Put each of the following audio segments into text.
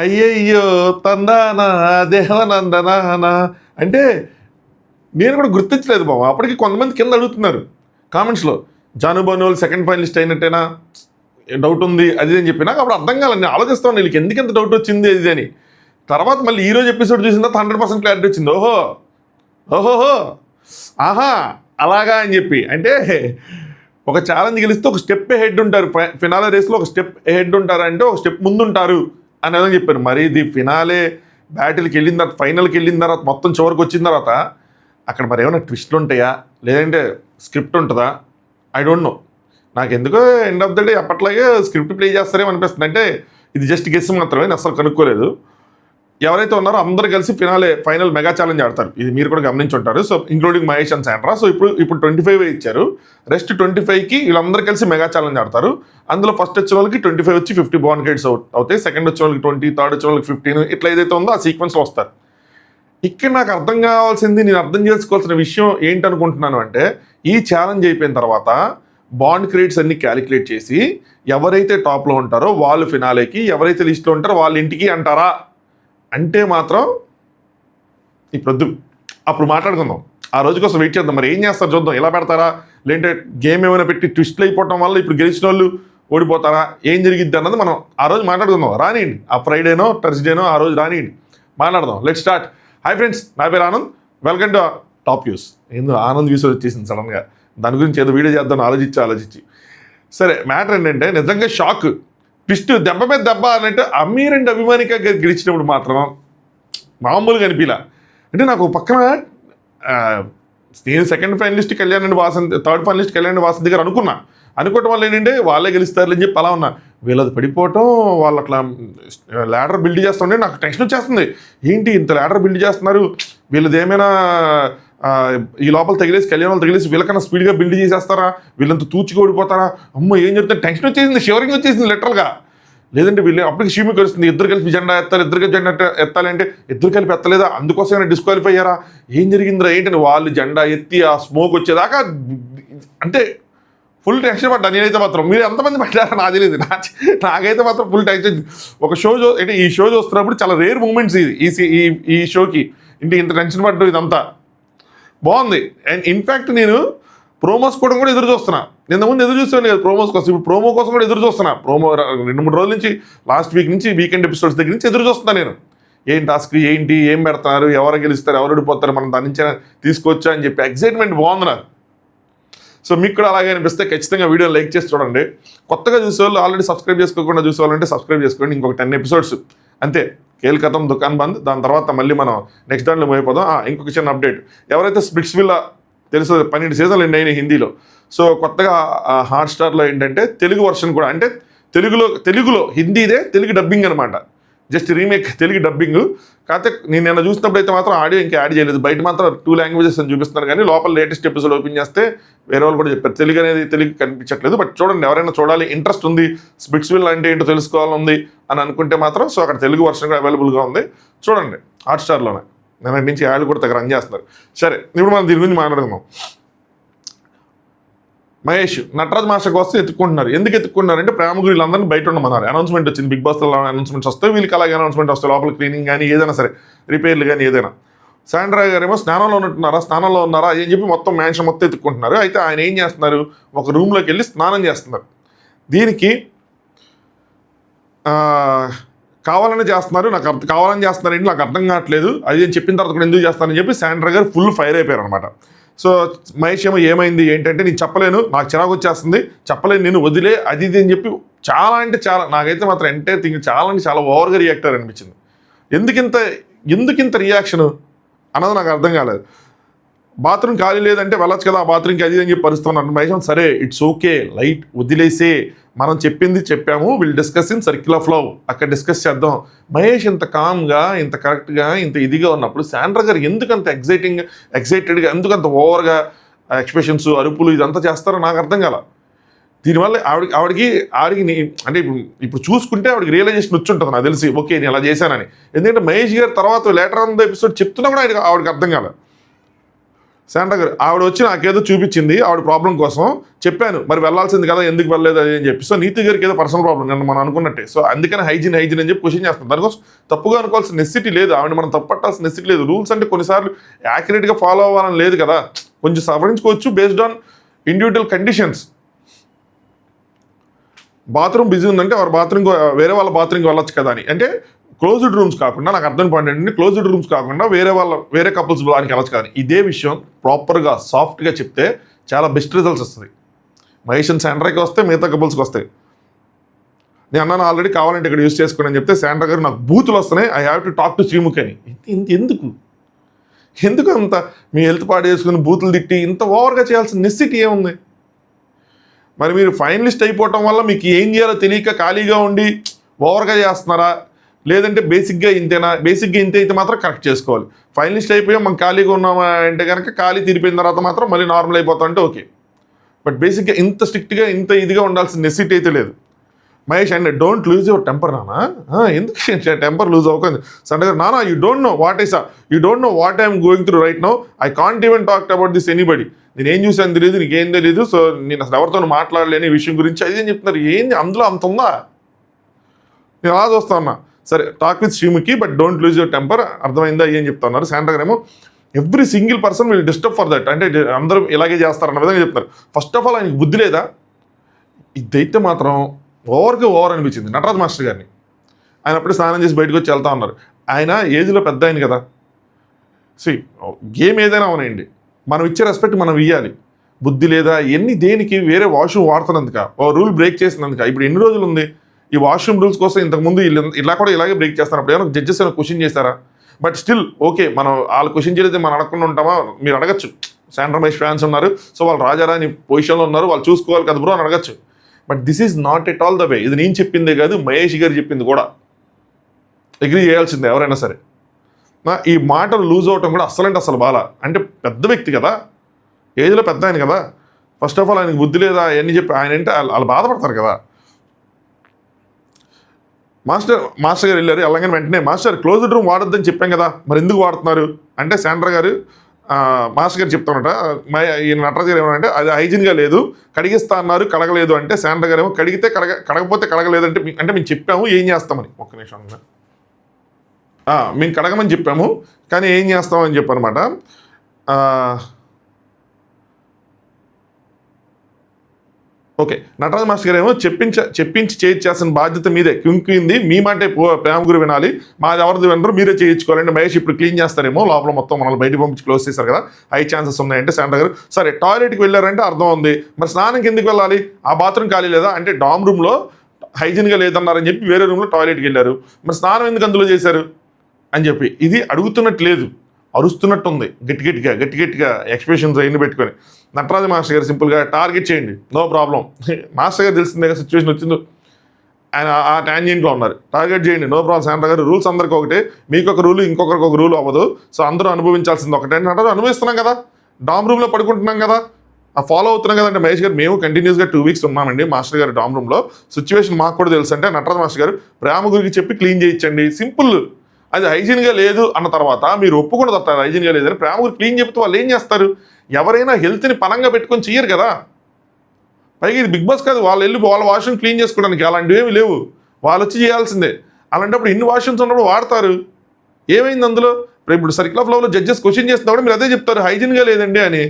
అయ్యయ్యో తందానా దేవనందనానా అంటే నేను కూడా గుర్తించలేదు బాబు. అప్పటికి కొంతమంది కింద అడుగుతున్నారు కామెంట్స్లో, జాను బనోల్ సెకండ్ ఫైనలిస్ట్ అయినట్టేనా, డౌట్ ఉంది అది అని చెప్పి. నాకు అప్పుడు అర్థం కాలేదు. నేను ఆలోచిస్తాను వీళ్ళకి ఎందుకు ఎంత డౌట్ వచ్చింది అది అని. తర్వాత మళ్ళీ ఈరోజు ఎపిసోడ్ చూసిన తర్వాత 100% క్లారిటీ వచ్చింది. ఓహోహో ఆహా అలాగా అని చెప్పి. అంటే ఒక ఛాలెంజ్ గెలిస్తే ఒక స్టెప్ హెడ్ ఉంటారు, ఫినాలే రేస్లో ఒక స్టెప్ హెడ్ ఉంటారు, అంటే ఒక స్టెప్ ముందు ఉంటారు అనేది చెప్పారు. మరి ఇది ఫినాలే బ్యాటిల్కి వెళ్ళిన తర్వాత, ఫైనల్కి వెళ్ళిన తర్వాత, మొత్తం చివరికి వచ్చిన తర్వాత అక్కడ మరి ఏమైనా ట్విస్ట్లు ఉంటాయా, లేదంటే స్క్రిప్ట్ ఉంటుందా, ఐ డోంట్ నో. నాకు ఎందుకో ఎండ్ ఆఫ్ ద డే అప్పట్లాగే స్క్రిప్ట్ ప్లే చేస్తారేమో అనిపిస్తుంది. అంటే ఇది జస్ట్ గెస్ మాత్రమే, నేను అసలు కనుక్కోలేదు. ఎవరైతే ఉన్నారో అందరూ కలిసి ఫైనల్ మెగా ఛాలెంజ్ ఆడతారు. ఇది మీరు కూడా గమనించి ఉంటారు. So including Mahesh and Sandra. So ఇప్పుడు 25 ఇచ్చారు, రెస్ట్ 25కి వీళ్ళందరూ కలిసి మెగా ఛాలెంజ్ ఆడతారు. అందులో ఫస్ట్ వచ్చిన వాళ్ళకి 25 వచ్చి 50 బాన్ క్రెడిట్స్ అవుతాయి, సెకండ్ వచ్చిన వాళ్ళకి 20, థర్డ్ వచ్చిన వాళ్ళకి 15, ఇట్లా ఏదైతే ఉందో ఆ సీక్వెన్స్లో వస్తారు. ఇక్కడ నాకు అర్థం కావాల్సింది, నేను అర్థం చేసుకోవాల్సిన విషయం ఏంటనుకుంటున్నాను అంటే, ఈ ఛాలెంజ్ అయిపోయిన తర్వాత బాండ్ క్రెడిట్స్ అన్ని క్యాలిక్యులేట్ చేసి ఎవరైతే టాప్లో ఉంటారో వాళ్ళు ఫినాలేకి, ఎవరైతే లిస్ట్లో ఉంటారో వాళ్ళ ఇంటికి అంటారా అంటే మాత్రం ఇప్పుడు అప్పుడు మాట్లాడుకుందాం. ఆ రోజు కోసం వెయిట్ చేద్దాం. మరి ఏం చేస్తారు చూద్దాం. ఎలా పెడతారా, లేదంటే గేమ్ ఏమైనా పెట్టి ట్విస్ట్లు అయిపోవటం వల్ల ఇప్పుడు గెలిచిన వాళ్ళు ఓడిపోతారా, ఏం జరిగిద్ది అన్నది మనం ఆ రోజు మాట్లాడుకుందాం. రానియండి, ఆ ఫ్రైడేనో థర్స్డేనో ఆ రోజు రానియండి, మాట్లాడదాం. Let start. హాయ్ ఫ్రెండ్స్, నా పేరు Anand, welcome to top views. ఏందో ఆనంద్ వ్యూస్ వచ్చేసింది సడన్గా, దాని గురించి ఏదో వీడియో చేద్దాం ఆలోచించి. సరే, మ్యాటర్ ఏంటంటే నిజంగా షాక్, ట్విస్ట్, దెబ్బ మీద దెబ్బ అన్నట్టు అమీర్ అండ్ అభిమానిక గెలిచినప్పుడు మాత్రం మామూలుగా అనిపిలా. అంటే నాకు పక్కన నేను second finalist Kalyan and Vasanthi, third finalist Kalyan and Vasanthi గారు అనుకోవటం వల్ల ఏంటంటే వాళ్ళే గెలుస్తారు అని చెప్పి అలా ఉన్నా. వీళ్ళది పడిపోవటం, వాళ్ళు అట్లా ల్యాడర్ బిల్డ్ చేస్తుంటే నాకు టెన్షన్ వచ్చేస్తుంది. ఏంటి ఇంత ల్యాడర్ బిల్డ్ చేస్తున్నారు, వీళ్ళది ఏమైనా ఈ లోపల తగిలేసి కళ్యాణ్ వాళ్ళు తగిలేసి వీళ్ళకన్నా స్పీడ్గా బిల్డ్ చేసేస్తారా, వీళ్ళంతా తూచిగా ఓడిపోతారా, అమ్మో ఏం చెప్తారు, టెన్షన్ వచ్చేసింది, షివరింగ్ వచ్చేసింది లిటరల్గా. లేదంటే వీళ్ళు అప్పటికి షీమి కలుస్తుంది, ఇద్దరు కలిపి జెండా ఎత్తాలి, ఇద్దరు కలిపి జెండా ఎత్తాలి అంటే ఇద్దరు కలిపి ఎత్తలేదా, అందుకోసమైనా డిస్క్వాలిఫై అయ్యారా, ఏం జరిగిందిరా ఏంటని వాళ్ళు జెండా ఎత్తి ఆ స్మోక్ వచ్చేదాకా అంటే ఫుల్ టెన్షన్ పడ్డా నేనైతే మాత్రం. మీరు ఎంతమంది పడ్డారా నాకు తెలియదు, నాకైతే మాత్రం ఫుల్ టెన్షన్. ఒక షో అంటే ఈ షో చూస్తున్నప్పుడు చాలా రేర్ మూమెంట్స్ ఇది ఈ షోకి, ఇంత టెన్షన్ పడ్డం ఇదంతా బాగుంది. అండ్ ఇన్ఫ్యాక్ట్ నేను ప్రోమోస్ కూడా ఎదురు చూస్తున్నా. నిన్న ముందు ఎదురు చూస్తాను కదా ప్రోమోస్ కోసం, ఇప్పుడు ప్రోమో కోసం కూడా ఎదురు చూస్తున్నా. ప్రోమో 2-3 రోజుల నుంచి, లాస్ట్ వీక్ నుంచి వీకెండ్ ఎపిసోడ్స్ దగ్గర నుంచి ఎదురు చూస్తున్నా నేను. ఏం టాస్క్ ఏంటి, ఏం పెడతారు, ఎవరు గెలుస్తారు, ఎవరు ఓడిపోతారు, మనం దాని నుంచి తీసుకొచ్చా అని చెప్పి ఎక్సైట్మెంట్ బాగుంది నాకు. సో మీకు కూడా అలాగే అనిపిస్తే ఖచ్చితంగా వీడియో లైక్ చేసి చూడండి. కొత్తగా చూసేవాళ్ళు, ఆల్రెడీ సబ్స్క్రైబ్ చేసుకోకుండా చూసేవాళ్ళంటే సబ్స్క్రైబ్ చేసుకోండి. ఇంకొక 10 ఎపిసోడ్స్ అంతే, కేల్కతం దుకాన్ బంద్. దాని తర్వాత మళ్ళీ మనం నెక్స్ట్ దాంట్లో పోయిపోదాం. ఇంకొక చిన్న అప్డేట్, ఎవరైతే స్ప్లిట్స్విల్లా తెలుసు 12 సీజన్లు అయినాయి హిందీలో. సో కొత్తగా హాట్స్టార్లో ఏంటంటే తెలుగు వర్షన్ కూడా, అంటే తెలుగులో హిందీదే తెలుగు డబ్బింగ్ అనమాట, జస్ట్ రీమేక్ తెలుగు డబ్బింగ్. కాకపోతే నేను నిన్న చూసినప్పుడు అయితే మాత్రం ఆడియో ఇంకా యాడ్ చేయలేదు, బయట మాత్రం 2 లాంగ్వేజెస్ అని చూపిస్తున్నారు. కానీ లోపల లేటెస్ట్ ఎపిసోడ్ ఓపెన్ చేస్తే వేరే వాళ్ళు కూడా చెప్పారు తెలుగు అనేది తెలుగు కనిపించట్లేదు. బట్ చూడండి, ఎవరైనా చూడాలి, ఇంట్రెస్ట్ ఉంది, స్ప్లిట్స్విల్లా అంటే ఏంటో తెలుసుకోవాలని అని అనుకుంటే మాత్రం సో అక్కడ తెలుగు వర్షన్ కూడా అవైలబుల్గా ఉంది, చూడండి హాట్స్టార్లోనే. నిన్నటి నుంచి యాడ్ కూడా దగ్గర రన్ చేస్తున్నారు. సరే, ఇప్పుడు మనం దీని గురించి మాట్లాడుకుందాం. మహేష్ నటరాజ్ మాస్టర్ కోసం ఎత్తుకుంటున్నారు. ఎందుకు ఎత్తుకుంటున్నారు అంటే ప్రేమ వీళ్ళందరినీ బయట ఉండమన్నారు. అనౌన్స్మెంట్ వచ్చింది, బిగ్ బాస్లో అనౌన్స్మెంట్స్ వస్తాయి, వీళ్ళకి అలాగే అనౌన్స్మెంట్ వస్తాయి, లోపల క్లీనింగ్ కానీ ఏదైనా సరే, రిపేర్లు కానీ ఏదైనా. శాండ్రా గారేమో స్నానంలో ఉన్నారా అని చెప్పి మొత్తం మ్యాన్షన్ మొత్తం ఎత్తుకుంటున్నారు. అయితే ఆయన ఏం చేస్తున్నారు, ఒక రూమ్లోకి వెళ్ళి స్నానం చేస్తున్నారు. దీనికి కావాలని చేస్తున్నారు, కావాలని చేస్తున్నారండి, నాకు అర్థం కావట్లేదు, అది నేను చెప్పిన తర్వాత కూడా ఎందుకు చేస్తానని చెప్పి శాండ్రా గారు ఫుల్ ఫైర్ అయిపోయారు అనమాట. సో మహేష్ ఏమో ఏమైంది ఏంటంటే, నేను చెప్పలేను, నాకు చిరాకు వచ్చేస్తుంది, చెప్పలేను, నేను వదిలే అది ఇది అని చెప్పి చాలా అంటే చాలా, నాకైతే మాత్రం ఎంటైర్ థింగ్ చాలా అంటే చాలా ఓవర్గా రియాక్ట్ అయ్యారు అనిపించింది. ఎందుకింత రియాక్షన్ అన్నది నాకు అర్థం కాలేదు. బాత్రూమ్ ఖాళీ లేదంటే వెళ్ళొచ్చు కదా, ఆ బాత్రూమ్కి అది అని చెప్పి పరుస్తున్నాను. మహేష్ సరే ఇట్స్ ఓకే, లైట్ వదిలేసే, మనం చెప్పింది చెప్పాము, will discuss in circle of love, అక్కడ డిస్కస్ చేద్దాం. మహేష్ ఇంత కామ్గా, ఇంత కరెక్ట్గా, ఇంత ఇదిగా ఉన్నప్పుడు శాండ్రా గారు ఎందుకంత ఎక్సైటెడ్గా, ఎందుకంత ఓవర్గా ఎక్స్ప్రెషన్స్, అరుపులు ఇదంతా చేస్తారో నాకు అర్థం కాల. దీనివల్ల ఆవిడకి అంటే ఇప్పుడు చూసుకుంటే ఆవిడకి రియలైజేషన్ వచ్చి ఉంటుంది నాకు తెలిసి, ఓకే నేను అలా చేశానని. ఎందుకంటే మహేష్ గారు తర్వాత లేటర్ ఆన్ ద ఎపిసోడ్ చెప్తున్నా కూడా ఆవిడకి అర్థం కాలేదు. శాండ్రా గారు ఆవిడ వచ్చి నాకేదో చూపించింది ఆవిడ ప్రాబ్లం కోసం, చెప్పాను మరి వెళ్ళాల్సింది కదా ఎందుకు వెళ్ళలేదు అది అని చెప్పి. సో నీతి గారికి ఏదో పర్సనల్ ప్రాబ్లం నేను మనం అనుకున్నట్టే. సో అందుకని హైజీన్ అని చెప్పి క్వశ్చన్ చేస్తాం. దానికోసం తప్పుగా అనుకోవాల్సిన నెసిటీ లేదు, ఆవిడ మనం తప్పట్టాల్సిన నెసిటీ లేదు. రూల్స్ అంటే కొన్నిసార్లు యాక్యురేట్గా ఫాలో అవ్వాలని లేదు కదా, కొంచెం సవరించుకోవచ్చు based on individual conditions. Bathroom busy ఉందంటే వారి బాత్రూమ్కి వేరే వాళ్ళ బాత్రూమ్కి వెళ్ళొచ్చు కదా అని. అంటే క్లోజ్డ్ రూమ్స్ కాకుండా, నాకు అర్థం పాయింట్ ఏంటంటే క్లోజ్డ్ రూమ్స్ కాకుండా వేరే కపుల్స్ దానికి వెళ్ళచ్చు కదా. ఇదే విషయం ప్రాపర్గా సాఫ్ట్గా చెప్తే చాలా బెస్ట్ రిజల్ట్స్ వస్తుంది. మహేష్ అండ్ శాండ్రాకి వస్తే మిగతా కపుల్స్కి వస్తాయి. నేను అన్నాను ఆల్రెడీ కావాలంటే ఇక్కడ యూస్ చేసుకోండి అని చెప్తే శాండ్రా గారు నాకు బూతులు వస్తున్నాయి, I have to talk to Sreemukhi అని. ఎందుకు అంత మీ హెల్త్ పాడు చేసుకుని బూతులు తిట్టి ఇంత ఓవర్గా చేయాల్సిన నెసిటీ ఏముంది? మరి మీరు ఫైనలిస్ట్ అయిపోవటం వల్ల మీకు ఏం చేయాలో తెలియక ఖాళీగా ఉండి ఓవర్గా చేస్తున్నారా, లేదంటే బేసిక్గా ఇంతేనా? బేసిక్గా ఇంతే అయితే మాత్రం కరెక్ట్ చేసుకోవాలి. ఫైనలిస్ట్ అయిపోయాం మనం ఖాళీగా ఉన్నామా అంటే కనుక ఖాళీ తీరిపోయిన తర్వాత మాత్రం మళ్ళీ నార్మల్ అయిపోతా అంటే ఓకే. బట్ బేసిక్గా ఇంత స్ట్రిక్ట్గా ఇంత ఇదిగా ఉండాల్సిన నెసిటీ అయితే లేదు. Mahesh and don't lose your temper నానా, ఎందుకు టెంపర్ లూజ్ అవ్వకండి. సండే గారు నానా you don't know what I'm going through right now, I can't even talk about this anybody. నేను ఏం చూసాను తెలియదు, నీకేం తెలియదు, సో నేను అసలు ఎవరితో మాట్లాడలేని విషయం గురించి అది అని చెప్తున్నారు. ఏంది అందులో అంత ఉందా? నేను అలా చూస్తా ఉన్నా. సరే talk with Sreemukhi but don't lose your temper, అర్థమైందా ఏం చెప్తా ఉన్నారు. శాండ్రా గారు ఏమో every single person will disturb for that, అంటే అందరూ ఇలాగే చేస్తారన్న విధంగా చెప్తున్నారు. ఫస్ట్ ఆఫ్ ఆల్ ఆయనకి బుద్ధి లేదా? ఇదైతే మాత్రం ఓవర్ అనిపించింది నటరాజ్ మాస్టర్ గారిని. ఆయన అప్పుడే స్నానం చేసి బయటకు వచ్చి వెళ్తా ఉన్నారు. ఆయన ఏజ్లో పెద్ద ఆయన కదా. గేమ్ ఏదైనా అవనండి, మనం ఇచ్చే రెస్పెక్ట్ మనం ఇవ్వాలి. బుద్ధి లేదా ఎన్ని దేనికి వేరే వాష్రూమ్ వాడుతున్నందుక, ఓ రూల్ బ్రేక్ చేసినందుక. ఇప్పుడు ఎన్ని రోజులు ఉంది ఈ వాష్రూమ్ రూల్స్ కోసం? ఇంతకుముందు ఇలా కూడా ఇలాగే బ్రేక్ చేస్తారు. అప్పుడు ఏమైనా జడ్జెస్ ఏమైనా క్వశ్చన్ చేస్తారా? బట్ స్టిల్ ఓకే, మనం వాళ్ళు క్వశ్చన్ చేయలేదు మనం అడగకుండా ఉంటామా? మీరు అడగచ్చు, శాండ్రా మహేష్ ఫ్యాన్స్ ఉన్నారు, సో వాళ్ళు రాజారాని పొజిషన్లో ఉన్నారు, వాళ్ళు చూసుకోవాలి కదా బ్రో అని అడగచ్చు. But this is not at all the way. ఇది నేను చెప్పిందే కాదు, మహేష్ గారు చెప్పింది కూడా అగ్రీ చేయాల్సిందే ఎవరైనా సరే. ఈ మాటలు లూజ్ అవటం కూడా అసలు బాగా, అంటే పెద్ద వ్యక్తి కదా, ఏజ్లో పెద్ద ఆయన కదా. ఫస్ట్ ఆఫ్ ఆల్ ఆయనకి బుద్ధి లేదా అవన్నీ చెప్పి ఆయన అంటే వాళ్ళు బాధపడతారు కదా. మాస్టర్ గారు వెళ్ళారు, వెళ్ళగానే వెంటనే మాస్టర్ క్లోజ్డ్ రూమ్ వాడొద్దని చెప్పాం కదా, మరి ఎందుకు వాడుతున్నారు అంటే శాండ్రా గారు మాస్టర్ గారు చెప్తానట. ఈ నటరాజ్ గారు ఏమన్నా అది హైజీన్గా లేదు, కడిగిస్తా అన్నారు కడగలేదు అంటే శాండ్రా గారు ఏమో కడిగితే కడగపోతే కడగలేదు అంటే మేము చెప్పాము ఏం చేస్తామని. ఒక్క నిమిషం, మేము కడగమని చెప్పాము కానీ ఏం చేస్తామని చెప్పనమాట. ఓకే, నటరాజ్ మాస్టర్ గారు ఏమో చెప్పించి చేయించాల్సిన బాధ్యత మీదే, కింది మీ మాటే ప్రేమ గురి వినాలి, మాది ఎవరిది వినరు మీరే చేయించుకోవాలంటే. మహేష్ ఇప్పుడు క్లీన్ చేస్తారేమో, లోపల మొత్తం మనల్ని బయటకు పంపించి క్లోజ్ చేశారు కదా, హై ఛాన్సెస్ ఉన్నాయంటే శాండ్రా గారు సరే టాయిలెట్కి వెళ్ళారంటే అర్థం ఉంది, మరి స్నానంకి ఎందుకు వెళ్ళాలి? ఆ బాత్రూమ్ ఖాళీ లేదా అంటే డామ్ రూమ్లో హైజీన్గా లేదన్నారని చెప్పి వేరే రూమ్లో టాయిలెట్కి వెళ్ళారు, మరి స్నానం ఎందుకు అందులో చేశారు అని చెప్పి. ఇది అడుగుతున్నట్టు లేదు, అరుస్తున్నట్టు ఉంది, గట్టిగా ఎక్స్ప్రెషన్స్ అవన్నీ పెట్టుకొని. నటరాజ మాస్టర్ గారు సింపుల్గా టార్గెట్ చేయండి, నో ప్రాబ్లం. మాస్టర్ గారు తెలిసిందే సిచ్యువేషన్ వచ్చిందో, ఆయన ఆ ట్యాంజెంట్లో ఉన్నారు, టార్గెట్ చేయండి నో ప్రాబ్లం. శాండ్రా గారు రూల్స్ అందరికీ ఒకటే, మీకు ఒక రూలు ఇంకొకరికి ఒక రూల్ అవ్వదు, సో అందరూ అనుభవించాల్సింది ఒకటే. అంటే అనుభవిస్తున్నాం కదా, డామ్ రూమ్లో పడుకుంటున్నాం కదా, ఫాలో అవుతున్నాం కదంటే. మహేష్ గారు మేము కంటిన్యూస్గా 2 వీక్స్ ఉన్నామండి మాస్టర్ గారు డామ్ రూమ్లో, సిచ్యువేషన్ మాకు కూడా తెలుసు అంటే నటరాజ మాస్టర్ గారు ప్రేమ గురించి చెప్పి క్లీన్ చేయించండి, సింపుల్. అది హైజీన్గా లేదు అన్న తర్వాత మీరు ఒప్పుకుండా తప్పారు హైజీన్గా లేదని, ప్రేమ గురించి క్లీన్ చెప్తే వాళ్ళు ఏం చేస్తారు? ఎవరైనా హెల్త్ని పనంగా పెట్టుకొని చెయ్యరు కదా. పైగా ఇది బిగ్ బాస్ కాదు, వాళ్ళు వెళ్ళి వాళ్ళ వాష్రూమ్ క్లీన్ చేసుకోవడానికి అలాంటివి ఏమి లేవు, వాళ్ళు వచ్చి చేయాల్సిందే. అలాంటప్పుడు ఇన్ని వాష్రూమ్స్ ఉన్నప్పుడు వాడతారు, ఏమైంది అందులో? ఇప్పుడు సర్కిల్ ఆఫ్ లవ్లో జడ్జెస్ క్వశ్చన్ చేస్తున్నప్పుడు మీరు అదే చెప్తారు హైజీన్గా లేదండి అని.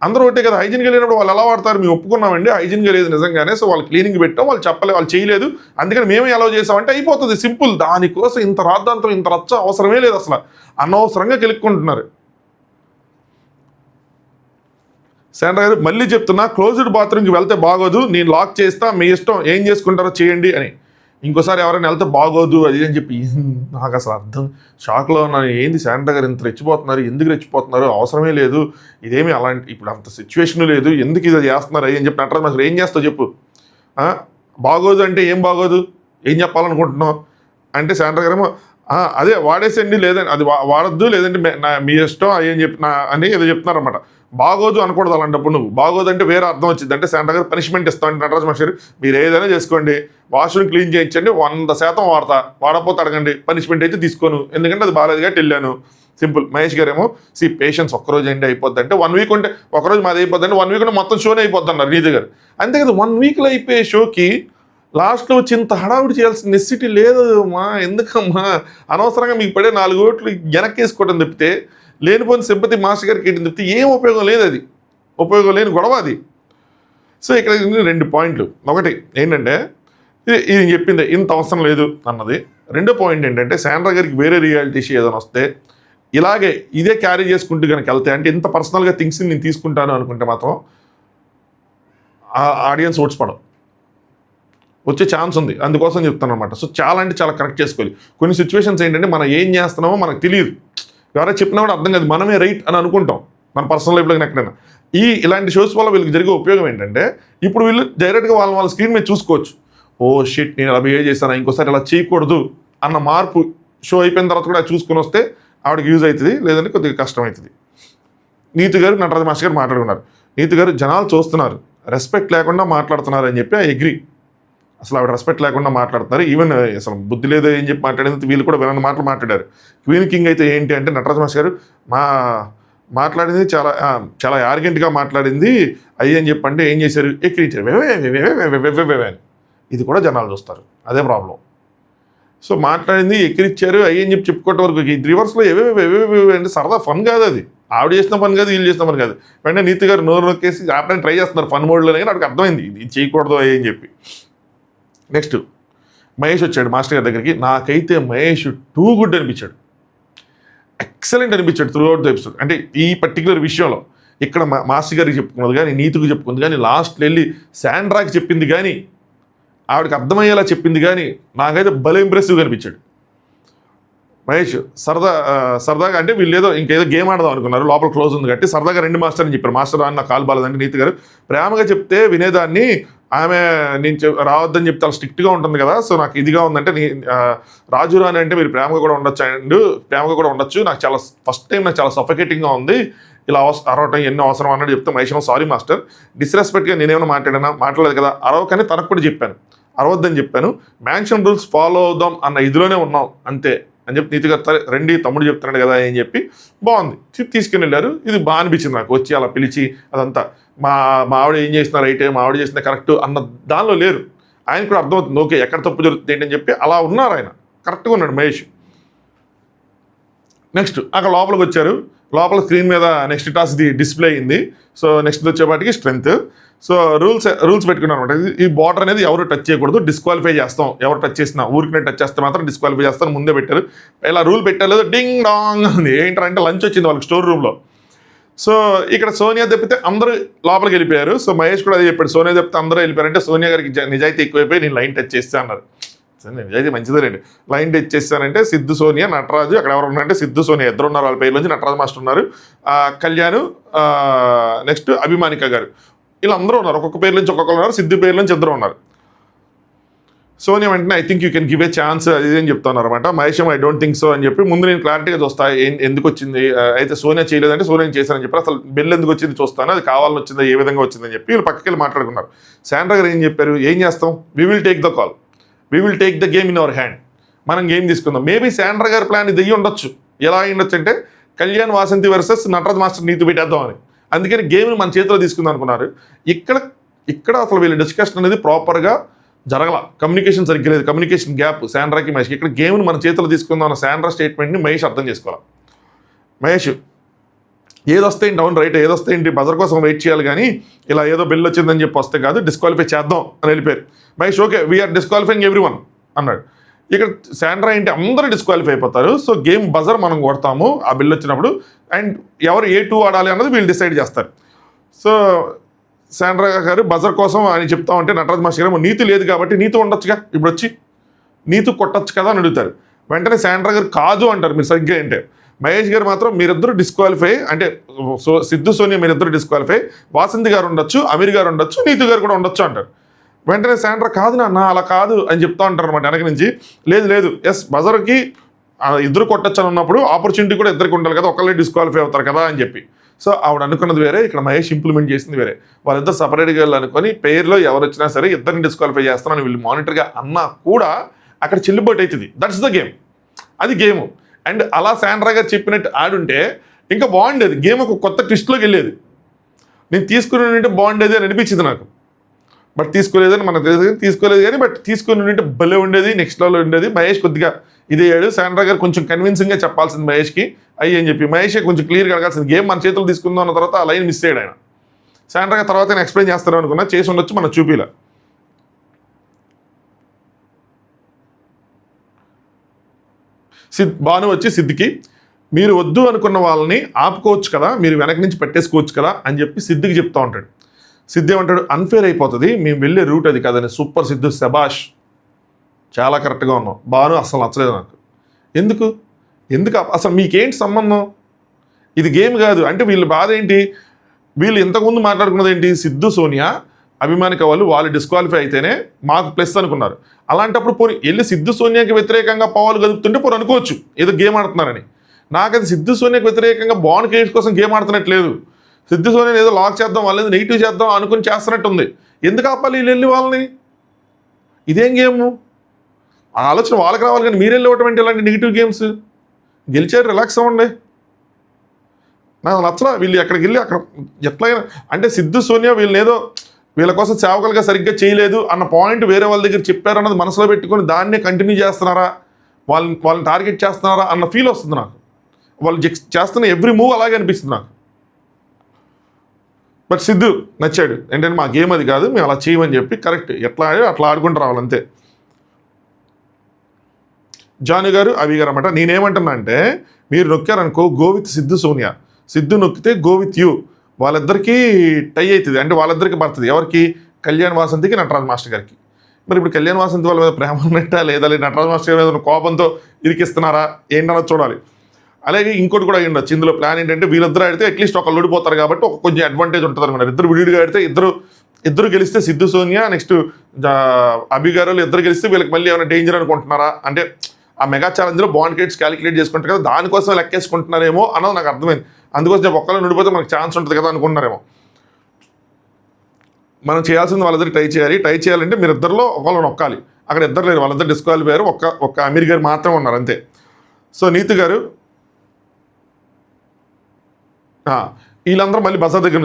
అందరూ ఒకటే కదా, హైజీన్గా లేనప్పుడు వాళ్ళు ఎలా వాడతారు? మేము ఒప్పుకున్నామండి హైజీన్గా లేదు నిజంగానే, సో వాళ్ళు క్లీనింగ్ పెట్టాం, వాళ్ళు చెప్పలేదు, వాళ్ళు చేయలేదు, అందుకని మేమే అలౌ చేసామంటే అయిపోతుంది, సింపుల్. దానికోసం ఇంత రాద్ధాంతం ఇంత రచ్చ అవసరమే లేదు, అసలు అనవసరంగా కెలుక్కుంటున్నారు. శాండ్రా గారు మళ్ళీ చెప్తున్నా, క్లోజ్డ్ బాత్రూమ్కి వెళ్తే బాగోదు, నేను లాక్ చేస్తా, మీ ఇష్టం ఏం చేసుకుంటారో చేయండి అని. ఇంకోసారి ఎవరైనా వెళ్తే బాగోదు అది అని చెప్పి నాకు అసలు అర్థం, షాక్లో ఉన్నాను. ఏంది శాండ్రా గారు ఇంత రెచ్చిపోతున్నారు, ఎందుకు రెచ్చిపోతున్నారు? అవసరమే లేదు, ఇదేమి అలాంటి ఇప్పుడు అంత సిచ్యువేషన్ లేదు, ఎందుకు ఇది చేస్తున్నారు అని చెప్పి నటరాజ్ మాస్టర్ ఏం చేస్తావు చెప్పు, బాగోదు అంటే ఏం బాగోదు, ఏం చెప్పాలనుకుంటున్నావు అంటే శాండ్రా గారేమో అదే వాడేసండి, లేదండి అది వాడద్దు, లేదంటే మీ ఇష్టం అని చెప్పి అని ఏదో చెప్తున్నారన్నమాట. బాగోదు అనకూడదు అలాంటప్పుడు, నువ్వు బాగోదు అంటే వేరే అర్థం వచ్చింది అంటే శాండ్రా గారు పనిష్మెంట్ ఇస్తామంటే నటరాజ్ మాస్టర్ మీరు ఏదైనా చేసుకోండి, వాష్రూమ్ క్లీన్ చేయించండి, 100% వాడతా, వాడకపోతే అడగండి, పనిష్మెంట్ అయితే తీసుకోను, ఎందుకంటే అది బాగాలేదు కాబట్టి వెళ్ళాను, సింపుల్. మహేష్ గారు ఏమో పేషెన్స్ ఒక్కరోజు ఎండి అయిపోద్ది అంటే 1 వీక్ ఉంటే ఒకరోజు మాది అయిపోద్ది అంటే 1 వీక్ ఉంటే మొత్తం షోనే అయిపోద్ది అన్నారు నీతి గారు. అంతే కదా, 1 వీక్లో అయిపోయే షోకి లాస్ట్లో వచ్చి ఇంత హడావుడి చేయాల్సిన నెసిటీ లేదు మా, ఎందుకమ్మా అనవసరంగా మీకు పడే 4 ఓట్లు వెనక్కేసుకోవడం తప్పితే, లేనిపోయిన సింపతి మాస్టర్ గారికి ఏంటి తప్పితే ఏం ఉపయోగం లేదు, అది ఉపయోగం లేని గొడవ అది. సో ఇక్కడ 2 పాయింట్లు. ఒకటి ఏంటంటే ఇది చెప్పింది ఇంత అవసరం లేదు అన్నది. రెండో పాయింట్ ఏంటంటే శాండ్రా గారికి వేరే రియాలిటీ షో ఏదైనా వస్తే ఇలాగే ఇదే క్యారీ చేసుకుంటూ కనుక వెళ్తే, అంటే ఇంత పర్సనల్గా థింగ్స్ నేను తీసుకుంటాను అనుకుంటే మాత్రం ఆ ఆడియన్స్ ఓట్స్ పడవు, వచ్చే ఛాన్స్ ఉంది. అందుకోసం చెప్తాను అనమాట. సో చాలా అంటే చాలా కరెక్ట్ చేసుకోవాలి. కొన్ని సిచ్యువేషన్స్ ఏంటంటే మనం ఏం చేస్తున్నామో మనకు తెలియదు, ఎవరైనా చెప్పినా కూడా అర్థం కాదు, మనమే రైట్ అని అనుకుంటాం మన పర్సనల్ లైఫ్లో ఎక్కడైనా. ఇలాంటి షోస్ వల్ల వీళ్ళకి జరిగే ఉపయోగం ఏంటంటే, ఇప్పుడు వీళ్ళు డైరెక్ట్గా వాళ్ళ స్క్రీన్ మీద చూసుకోవచ్చు, ఓ షిట్ నేను అలా బిహేవ్ చేశాను, ఇంకోసారి ఇలా చేయకూడదు అన్న మార్పు షో అయిపోయిన తర్వాత కూడా చూసుకొని వస్తే ఆవిడకి యూజ్ అవుతుంది, లేదంటే కొద్దిగా కష్టం అవుతుంది. నీతి గారు నటరాజ మాస్టర్ గారు మాట్లాడుకున్నారు. నీతి గారు జనాలు చూస్తున్నారు, రెస్పెక్ట్ లేకుండా మాట్లాడుతున్నారు అని చెప్పి ఐ అగ్రీ. అసలు ఆవిడ రెస్పెక్ట్ లేకుండా మాట్లాడుతున్నారు. ఈవెన్ అసలు బుద్ధి లేదు ఏం చెప్పి మాట్లాడేది వీళ్ళు కూడా వినని మాటలు మాట్లాడారు. క్వీన్ కింగ్ అయితే ఏంటి అంటే నటరాజ మాస్టర్ గారు మాట్లాడింది చాలా చాలా యార్గెంట్గా మాట్లాడింది, అయ్యి అని చెప్పంటే ఏం చేశారు, ఎక్కిరించారు అని. ఇది కూడా జనాలు చూస్తారు, అదే ప్రాబ్లం. సో మాట్లాడింది ఎక్కిరిచ్చారు అయ్యి అని చెప్పి చెప్పుకోవటం వరకు రివర్స్లో అంటే సరదా ఫన్ కాదు అది. ఆవిడ చేసిన పని కాదు, వీళ్ళు చేసిన పని కాదు. వెంటనే నీతి గారు నోరు నొక్కేసి ఆపడానికి ట్రై చేస్తున్నారు ఫన్ మోడ్లోనే, కానీ అక్కడికి అర్థమైంది ఇది చేయకూడదు అయ్యి అని చెప్పి. నెక్స్ట్ మహేష్ వచ్చాడు మాస్టర్ గారి దగ్గరికి. నాకైతే మహేష్ టూ గుడ్ అనిపించాడు, ఎక్సలెంట్ అనిపించాడు త్రూ అవుట్ ద ఎపిసోడ్. అంటే ఈ పర్టికులర్ విషయంలో ఇక్కడ మాస్టర్ గారికి చెప్పుకున్నది కానీ, నీతికి చెప్పుకుంది కానీ, లాస్ట్లో వెళ్ళి శాండ్రాకి చెప్పింది కానీ, ఆవిడకి అర్థమయ్యేలా చెప్పింది కానీ నాకైతే భలే ఇంప్రెసివ్గా అనిపించాడు మహేష్. సరదాగా అంటే వీళ్ళు ఇంకేదో గేమ్ ఆడదాం అనుకున్నారు, లోపల క్లోజ్ ఉంది కాబట్టి సరదాగా 2 మాస్టర్ అని చెప్పారు. మాస్టర్ అని నా కాల్ బాలేదంటే నీతి గారు ప్రేమగా చెప్తే వినేదాన్ని, ఆమె నేను రావద్దని చెప్తే చాలా స్ట్రిక్ట్గా ఉంటుంది కదా, సో నాకు ఇదిగా ఉందంటే రాజు రాని అంటే మీరు ప్రేమగా కూడా ఉండొచ్చు అండ్ ప్రేమగా కూడా ఉండొచ్చు, నాకు చాలా ఫస్ట్ టైం నాకు చాలా సఫికేటింగ్గా ఉంది ఇలా అరవటం ఎన్నో అవసరం అన్నట్టు చెప్తే మహేష్ సారీ మాస్టర్, డిస్రెస్పెక్ట్గా నేనేమైనా మాట్లాడలేదు కదా, అరవకని తనకు కూడా చెప్పాను, అరవద్దని చెప్పాను, మ్యాన్షన్ రూల్స్ ఫాలో అవుదాం అన్న ఇదిలోనే ఉన్నాం అంతే అని చెప్పి నీతి గారు రండి తమ్ముడు చెప్తున్నాడు కదా అని చెప్పి బాగుంది తీసుకుని వెళ్ళారు. ఇది బాగా అనిపించింది నాకు, వచ్చి అలా పిలిచి అదంతా మా ఆవిడ ఏం చేసినా రైటే, మా ఆవిడ చేసిన కరెక్ట్ అన్న దానిలో లేరు. ఆయన కూడా అర్థమవుతుంది ఓకే ఎక్కడ తప్పు జరుగుతుంది ఏంటని చెప్పి అలా ఉన్నారు, ఆయన కరెక్ట్గా ఉన్నాడు మహేష్. నెక్స్ట్ అక్కడ లోపలికి వచ్చారు, లోపల స్క్రీన్ మీద నెక్స్ట్ టాస్క్ డిస్ప్లే అయింది. సో నెక్స్ట్ వచ్చేపాటికి స్ట్రెంత్. సో రూల్స్ పెట్టుకున్నాను అనమాట. ఈ బార్డర్ అనేది ఎవరు టచ్ చేయకూడదు, డిస్క్వాలిఫై చేస్తాం, ఎవరు టచ్ చేసినా ఊరికి టచ్ చేస్తే మాత్రం డిస్క్వాలిఫై చేస్తాను ముందే పెట్టారు. ఇలా రూల్ పెట్టలేదు, డింగ్ డాంగ్ ఉంది. ఏంటంటే లంచ్ వచ్చింది వాళ్ళకి స్టోర్ రూమ్లో. సో ఇక్కడ సోనియా తప్పితే అందరూ లోపలికి వెళ్ళిపోయారు. సో మహేష్ కూడా అదే చెప్పాడు, సోనియా తప్పితే అందరూ వెళ్ళిపోయారంటే సోనియా గారికి నిజాయితీ ఎక్కువైపోయి నేను లైన్ టచ్ చేస్తే అన్నారు. నిజాయితీ మంచిదేనండి. లైన్ టచ్ చేస్తానంటే సిద్ధు సోనియా నటరాజు, అక్కడ ఎవరు ఉన్నారంటే సిద్ధు సోనియా ఇద్దరు ఉన్నారు, వాళ్ళ పేర్ల నుంచి నటరాజు మాస్టర్ ఉన్నారు, కళ్యాణ్, నెక్స్ట్ అభిమానిక గారు, వీళ్ళందరూ ఉన్నారు. ఒక్కొక్క పేరు నుంచి ఒక్కొక్కరు ఉన్నారు, సిద్ధు పేరు నుంచి ఇద్దరు ఉన్నారు. సోనియా వెంటనే I think you can give a chance అది అని చెప్తున్నారు అనమాట. Mahesh I don't think so అని చెప్పి ముందు నేను క్లారిటీగా చూస్తా ఎందుకు వచ్చింది, అయితే సోనియా చేయలేదంటే సోనియా చేశానని చెప్పి అసలు బిల్ ఎందుకు వచ్చింది చూస్తాను, అది కావాలని వచ్చిందా ఏ విధంగా వచ్చిందని చెప్పి వీళ్ళు పక్కకి వెళ్ళి మాట్లాడుకున్నారు. శాండ్రా గారు ఏం చెప్పారు, ఏం చేస్తాం, we will take the call, we will take the game in our hand, మనం గేమ్ తీసుకుందాం. మేబీ శాండ్రా గారి ప్లాన్ ఇది అయ్యి ఉండొచ్చు. ఎలా అయ్యి ఉండొచ్చు అంటే కళ్యాణ్ వాసంతి వర్సెస్ నటరాజ్ మాస్టర్ నీతి పెట్టేద్దామని, అందుకని గేమ్ని మన చేతిలో తీసుకుందాం అనుకున్నారు. ఇక్కడ అసలు వీళ్ళ డిస్కషన్ అనేది ప్రాపర్గా జరగల, కమ్యూనికేషన్ సరిగ్గా లేదు, కమ్యూనికేషన్ గ్యాప్ శాండ్రాకి మహేష్కి. ఇక్కడ గేమ్ని మన చేతిలో తీసుకుందాం అన్న శాండ్రా స్టేట్మెంట్ని మహేష్ అర్థం చేసుకోవాలి. మహేష్ ఏదొస్తే ఏంటి, అవును రైట్, ఏదొస్తే ఏంటి బజర్ కోసం వెయిట్ చేయాలి కానీ ఇలా ఏదో బిల్ వచ్చిందని చెప్పి వస్తే కాదు, డిస్క్వాలిఫై చేద్దాం అని వెళ్ళిపోయారు. Mahesh okay we're disqualifying everyone అన్నాడు. ఇక్కడ శాండ్రా ఏంటి అందరూ డిస్క్వాలిఫై అయిపోతారు. సో గేమ్ బజర్ మనం కొడతాము ఆ బిల్ వచ్చినప్పుడు, అండ్ ఎవరు A2 ఆడాలి అన్నది వీళ్ళు డిసైడ్ చేస్తారు. సో శాండ్రా గారు బజర్ కోసం అని చెప్తా ఉంటే నటరాజ్ మాస్టర్ గారు నీతి లేదు కాబట్టి నీతి ఉండొచ్చుగా, ఇప్పుడు వచ్చి నీతి కొట్టచ్చు కదా అని అడుగుతారు. వెంటనే శాండ్రా గారు కాదు అంటారు మీరు సరిగ్గా ఏంటే. మహేష్ గారు మాత్రం మీరిద్దరు డిస్క్వాలిఫై అంటే సిద్ధు సోనియా మీరిద్దరు డిస్క్వాలిఫై, వాసంతి గారు ఉండొచ్చు, అమీర్ గారు ఉండొచ్చు, నీతి గారు కూడా ఉండొచ్చు అంటారు. వెంటనే శాండ్రా కాదు నాన్న అలా కాదు అని చెప్తా ఉంటారు అనమాట వెనక నుంచి. లేదు ఎస్ బజర్కి ఇద్దరు కొట్టచ్చు అని ఉన్నప్పుడు ఆపర్చునిటీ కూడా ఇద్దరికి ఉండాలి కదా, ఒకళ్ళే డిస్క్వాలిఫై అవుతారు కదా అని చెప్పి. సో ఆవిడ అనుకున్నది వేరే, ఇక్కడ మహేష్ ఇంప్లిమెంట్ చేసింది వేరే. వాళ్ళిద్దరు సపరేట్గా వెళ్ళాలనుకొని పేరులో ఎవరు వచ్చినా సరే ఇద్దరిని డిస్క్వాలిఫై చేస్తానని వీళ్ళు మానిటర్గా అన్నా కూడా అక్కడ చెల్లుబాటు అవుతుంది. దట్స్ ద గేమ్, అది గేము. అండ్ అలా శాండ్రా గారు చెప్పినట్టు ఆడుంటే ఇంకా బాగుండేది, గేమ్ ఒక కొత్త ట్విస్ట్లోకి వెళ్ళేది. నేను తీసుకుని ఉంటే బాగుండేది అని అనిపించింది నాకు. బట్ తీసుకోలేదని మనకు తెలుసు, తీసుకోలేదు కానీ బట్ తీసుకుని ఉంటే భలే ఉండేది, నెక్స్ట్ లెవెల్లో ఉండేది. మహేష్ కొద్దిగా ఇదేయాడు, శాండ్రా గారు కొంచెం కన్విన్సింగ్గా చెప్పాల్సింది మహేష్కి అయ్యి అని చెప్పి. మహేష్ కొంచెం క్లియర్గా అడగాల్సింది, గేమ్ మన చేతులు తీసుకుందాం అన్న తర్వాత ఆ లైన్ మిస్ అయ్యాడు ఆయన. శాండ్రా గారు తర్వాత నేను ఎక్స్ప్లెయిన్ చేస్తాను అనుకున్నా, చేసి ఉండొచ్చు, మనం చూపిలా. భాను వచ్చి సిద్ధికి, మీరు వద్దు అనుకున్న వాళ్ళని ఆపుకోవచ్చు కదా, మీరు వెనక నుంచి పెట్టేసుకోవచ్చు కదా అని చెప్పి సిద్ధికి చెప్తా ఉంటాడు. సిద్ధి ఏమంటాడు, అన్ఫేర్ అయిపోతుంది, మేము వెళ్ళే రూట్ అది కదని. సూపర్ సిద్ధు, శబాష్, చాలా కరెక్ట్గా ఉన్నాం. భాను అసలు నచ్చలేదు నాకు. ఎందుకు అసలు మీకేంటి సంబంధం, ఇది గేమ్ కాదు అంటే. వీళ్ళ బాధ ఏంటి, వీళ్ళు ఇంతకుముందు మాట్లాడుకున్నది ఏంటి, సిద్ధు సోనియా అభిమానిక వాళ్ళు డిస్క్వాలిఫై అయితేనే మాకు ప్లస్ అనుకున్నారు. అలాంటప్పుడు పోనీ వెళ్ళి సిద్ధు సోనియాకి వ్యతిరేకంగా పవాలు కదుపుతుంటే పోనీ అనుకోవచ్చు ఏదో గేమ్ ఆడుతున్నారని. నాకది సిద్ధు సోనియాకి వ్యతిరేకంగా బాండ్ కేసు కోసం గేమ్ ఆడుతున్నట్లేదు. సిద్ధు సోనియాని ఏదో లాక్ చేద్దాం, వాళ్ళని నెగిటివ్ చేద్దాం అనుకుని చేస్తున్నట్టు ఉంది. ఎందుకు ఆపాలి వీళ్ళు వెళ్ళి వాళ్ళని, ఇదేం గేము, ఆ ఆలోచన వాళ్ళకి రావాలి కానీ మీరు వెళ్ళి ఇవ్వటం ఏంటి ఇలాంటి నెగిటివ్ గేమ్స్. గెలిచారు, రిలాక్స్ అవ్వండి. నాకు నచ్చలా వీళ్ళు ఎక్కడికి వెళ్ళి అక్కడ ఎట్లాగైనా అంటే సిద్ధు సోనియా వీళ్ళని ఏదో వీళ్ళ కోసం సేవకులుగా సరిగ్గా చేయలేదు అన్న పాయింట్ వేరే వాళ్ళ దగ్గర చెప్పారన్నది మనసులో పెట్టుకొని దాన్నే కంటిన్యూ చేస్తున్నారా, వాళ్ళని టార్గెట్ చేస్తున్నారా అన్న ఫీల్ వస్తుంది నాకు. వాళ్ళు చేస్తున్న ఎవ్రీ మూవ్ అలాగే అనిపిస్తుంది నాకు. బట్ సిద్ధు నచ్చాడు, ఏంటంటే మా గేమ్ అది కాదు, మేము అలా చేయమని చెప్పి కరెక్ట్ ఎట్లా అట్లా ఆడుకుంటూ రావాలంతే. జాను గారు అవి గారు అన్నమాట. నేనేమంటున్నా అంటే మీరు నొక్కారనుకో గో విత్ సిద్ధు సోనియా, సిద్ధు నొక్కితే గో విత్ యూ, వాళ్ళిద్దరికీ టై అవుతుంది, అంటే వాళ్ళిద్దరికి పడుతుంది. ఎవరికి, కళ్యాణ్ వాసంతికి నటరాజ్ మాస్టర్ గారికి. మరి ఇప్పుడు కళ్యాణ్ వాసంతి వాళ్ళ మీద ప్రేమ ఉన్నట్టా లేదా, నటరాజ్ మాస్టర్ గారి మీద కోపంతో ఇరికిస్తున్నారా ఏంటన్నది చూడాలి. అలాగే ఇంకోటి కూడా ఉండొచ్చు ఇందులో ప్లాన్ ఏంటంటే వీళ్ళిద్దరు ఆడితే అట్లీస్ట్ ఒకళ్ళు ఓడిపోతారు కాబట్టి ఒక కొంచెం అడ్వాంటేజ్ ఉంటుంది అనమాట. ఇద్దరు విడిగా ఆడితే ఇద్దరు గెలిస్తే సిద్ధు సోనియా నెక్స్ట్ అభి గారు ఇద్దరు గెలిస్తే వీళ్ళకి మళ్ళీ ఏమైనా డేంజర్ అనుకుంటున్నారా అంటే ఆ మెగా ఛాలెంజ్లో బాండ్ రేట్స్ క్యాలిక్యులేట్ చేసుకుంటారు కదా, దానికోసం లెక్కేసుకుంటున్నారేమో అన్నది నాకు అర్థమైంది. అందుకోసం ఒక్కళ్ళు ఉండిపోతే మనకు ఛాన్స్ ఉంటుంది కదా అనుకుంటున్నారేమో. మనం చేయాల్సింది వాళ్ళిద్దరు ట్రై చేయాలంటే మీరు ఇద్దరిలో ఒకళ్ళు నొక్కాలి. అక్కడ ఇద్దరు లేరు, వాళ్ళిద్దరు డిస్క్వాలిఫై అయ్యారు, ఒక్క అమీర్ గారు మాత్రమే ఉన్నారు అంతే. సో నీతి గారు వీళ్ళందరూ మళ్ళీ బజార్ దగ్గర